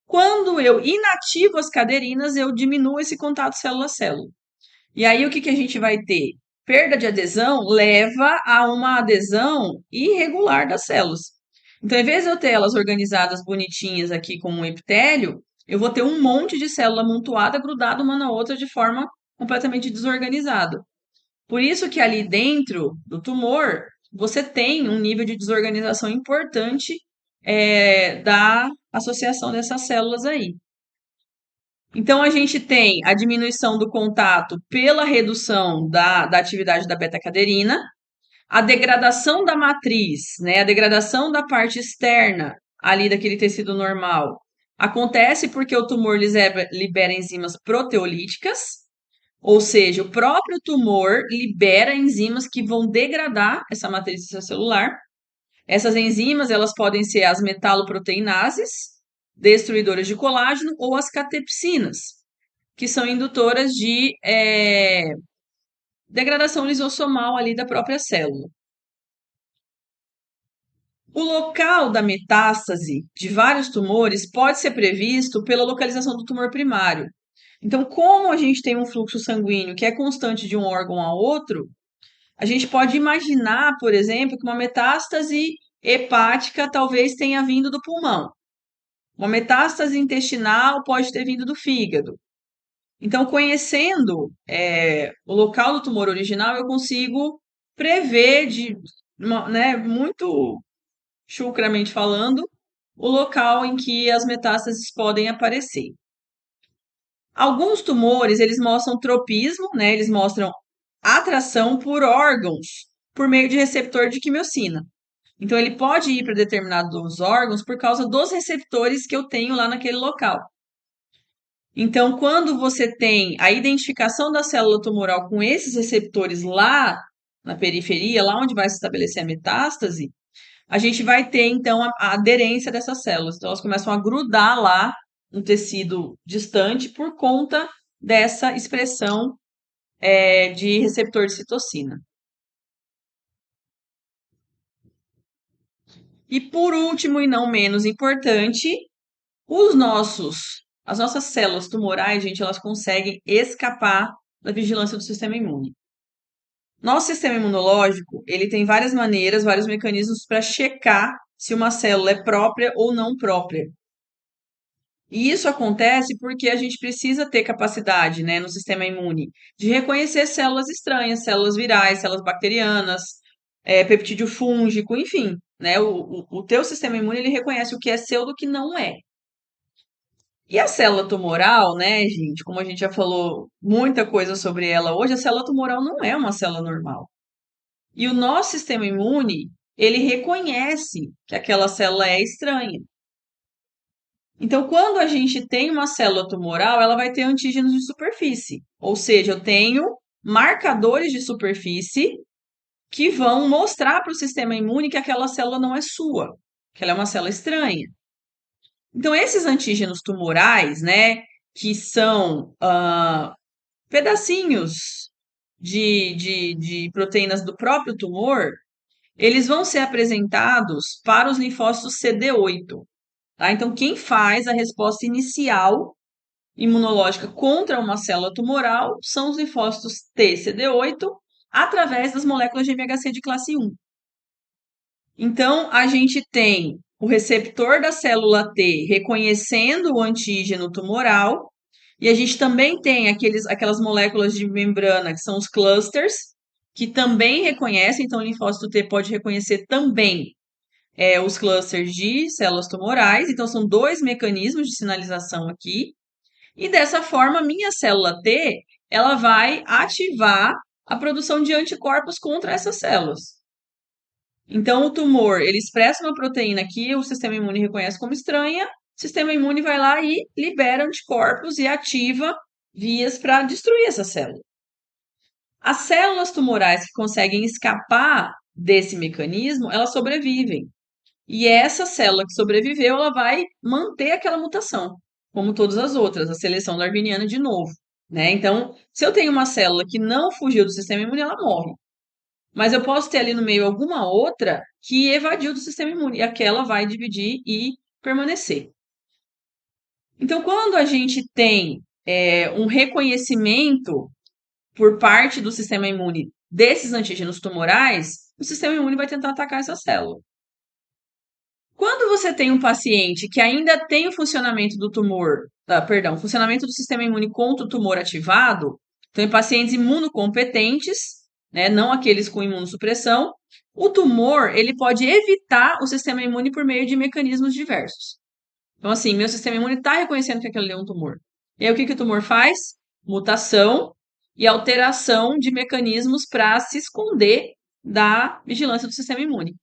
[SPEAKER 1] Quando eu inativo as caderinas, eu diminuo esse contato célula a célula. E aí o que a gente vai ter? Perda de adesão leva a uma adesão irregular das células. Então, em vez de eu ter elas organizadas bonitinhas aqui como um epitélio, eu vou ter um monte de célula amontoada grudada uma na outra de forma completamente desorganizada. Por isso que ali dentro do tumor você tem um nível de desorganização importante da associação dessas células aí. Então, a gente tem a diminuição do contato pela redução da atividade da beta-caderina, a degradação da matriz, né, a degradação da parte externa ali daquele tecido normal, acontece porque o tumor libera enzimas proteolíticas, ou seja, o próprio tumor libera enzimas que vão degradar essa matriz extracelular. Essas enzimas, elas podem ser as metaloproteinases, destruidoras de colágeno, ou as catepsinas, que são indutoras de degradação lisossomal ali da própria célula. O local da metástase de vários tumores pode ser previsto pela localização do tumor primário. Então, como a gente tem um fluxo sanguíneo que é constante de um órgão a outro, a gente pode imaginar, por exemplo, que uma metástase hepática talvez tenha vindo do pulmão. Uma metástase intestinal pode ter vindo do fígado. Então, conhecendo o local do tumor original, eu consigo prever, muito chucramente falando, o local em que as metástases podem aparecer. Alguns tumores, eles mostram tropismo, né? Eles mostram atração por órgãos por meio de receptor de quimiocina. Então, ele pode ir para determinados órgãos por causa dos receptores que eu tenho lá naquele local. Então, quando você tem a identificação da célula tumoral com esses receptores lá na periferia, lá onde vai se estabelecer a metástase, a gente vai ter, então, a aderência dessas células. Então, elas começam a grudar lá no tecido distante por conta dessa expressão de receptor de citocina. E por último, e não menos importante, as nossas células tumorais, gente, elas conseguem escapar da vigilância do sistema imune. Nosso sistema imunológico, ele tem várias maneiras, vários mecanismos para checar se uma célula é própria ou não própria. E isso acontece porque a gente precisa ter capacidade, né, no sistema imune de reconhecer células estranhas, células virais, células bacterianas, peptídeo fúngico, enfim, né? O teu sistema imune ele reconhece o que é seu do que não é. E a célula tumoral, né, gente, como a gente já falou muita coisa sobre ela hoje, a célula tumoral não é uma célula normal. E o nosso sistema imune, ele reconhece que aquela célula é estranha. Então, quando a gente tem uma célula tumoral, ela vai ter antígenos de superfície. Ou seja, eu tenho marcadores de superfície que vão mostrar para o sistema imune que aquela célula não é sua, que ela é uma célula estranha. Então, esses antígenos tumorais, né, que são pedacinhos de proteínas do próprio tumor, eles vão ser apresentados para os linfócitos CD8. Tá? Então, quem faz a resposta inicial imunológica contra uma célula tumoral são os linfócitos T CD8 através das moléculas de MHC de classe 1. Então, a gente tem o receptor da célula T reconhecendo o antígeno tumoral, e a gente também tem aquelas moléculas de membrana, que são os clusters, que também reconhecem, então o linfócito T pode reconhecer também os clusters de células tumorais, então são dois mecanismos de sinalização aqui, e dessa forma, minha célula T, ela vai ativar a produção de anticorpos contra essas células. Então, o tumor, ele expressa uma proteína que o sistema imune reconhece como estranha, o sistema imune vai lá e libera anticorpos e ativa vias para destruir essa célula. As células tumorais que conseguem escapar desse mecanismo, elas sobrevivem. E essa célula que sobreviveu, ela vai manter aquela mutação, como todas as outras, a seleção darwiniana de novo, né? Então, se eu tenho uma célula que não fugiu do sistema imune, ela morre. Mas eu posso ter ali no meio alguma outra que evadiu do sistema imune, e aquela vai dividir e permanecer. Então, quando a gente tem um reconhecimento por parte do sistema imune desses antígenos tumorais, o sistema imune vai tentar atacar essa célula. Quando você tem um paciente que ainda tem o funcionamento do tumor, perdão, funcionamento do sistema imune contra o tumor ativado, então em pacientes imunocompetentes, né, não aqueles com imunossupressão, o tumor ele pode evitar o sistema imune por meio de mecanismos diversos. Então, assim, meu sistema imune está reconhecendo que aquilo ali é um tumor. E aí, o que o tumor faz? Mutação e alteração de mecanismos para se esconder da vigilância do sistema imune.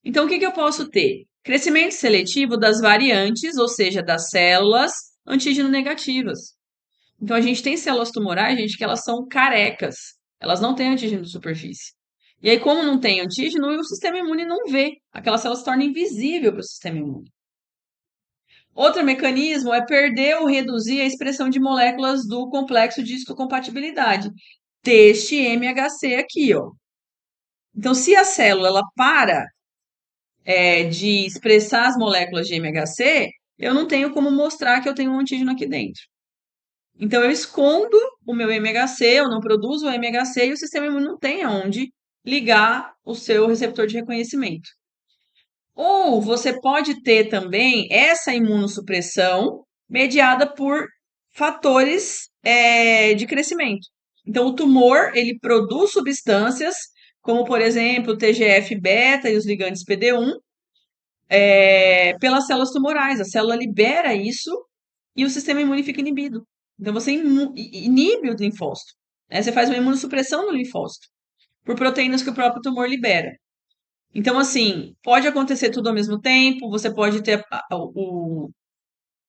[SPEAKER 1] Então, o que eu posso ter? Crescimento seletivo das variantes, ou seja, das células antígeno negativas. Então, a gente tem células tumorais, gente, que elas são carecas. Elas não têm antígeno de superfície. E aí, como não tem antígeno, o sistema imune não vê. Aquela célula se torna invisível para o sistema imune. Outro mecanismo é perder ou reduzir a expressão de moléculas do complexo de histocompatibilidade, deste MHC aqui, ó. Então, se a célula ela para de expressar as moléculas de MHC, eu não tenho como mostrar que eu tenho um antígeno aqui dentro. Então, eu escondo o meu MHC, eu não produzo o MHC e o sistema imune não tem aonde ligar o seu receptor de reconhecimento. Ou você pode ter também essa imunossupressão mediada por fatores de crescimento. Então, o tumor ele produz substâncias, como por exemplo o TGF-beta e os ligandes PD-1, pelas células tumorais. A célula libera isso e o sistema imune fica inibido. Então, você inibe o linfócito, né? Você faz uma imunossupressão no linfócito por proteínas que o próprio tumor libera. Então, assim, pode acontecer tudo ao mesmo tempo, você pode ter a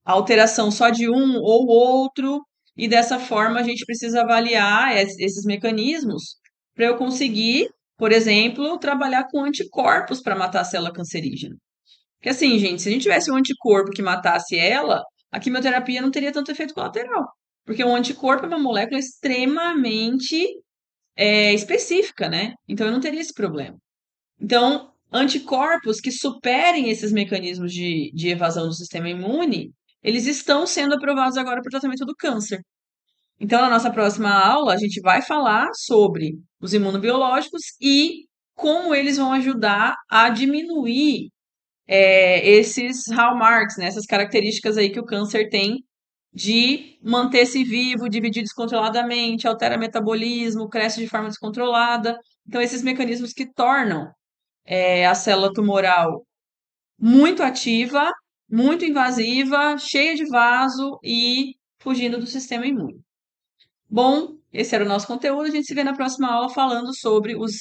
[SPEAKER 1] alteração só de um ou outro, e dessa forma a gente precisa avaliar esses mecanismos para eu conseguir, por exemplo, trabalhar com anticorpos para matar a célula cancerígena. Porque assim, gente, se a gente tivesse um anticorpo que matasse ela, a quimioterapia não teria tanto efeito colateral. Porque o anticorpo é uma molécula extremamente específica, né? Então eu não teria esse problema. Então, anticorpos que superem esses mecanismos de evasão do sistema imune, eles estão sendo aprovados agora para o tratamento do câncer. Então, na nossa próxima aula, a gente vai falar sobre os imunobiológicos e como eles vão ajudar a diminuir esses hallmarks, né, essas características aí que o câncer tem de manter-se vivo, dividir descontroladamente, altera metabolismo, cresce de forma descontrolada. Então, esses mecanismos que tornam a célula tumoral muito ativa, muito invasiva, cheia de vaso e fugindo do sistema imune. Bom, esse era o nosso conteúdo. A gente se vê na próxima aula falando sobre os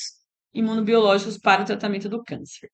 [SPEAKER 1] imunobiológicos para o tratamento do câncer.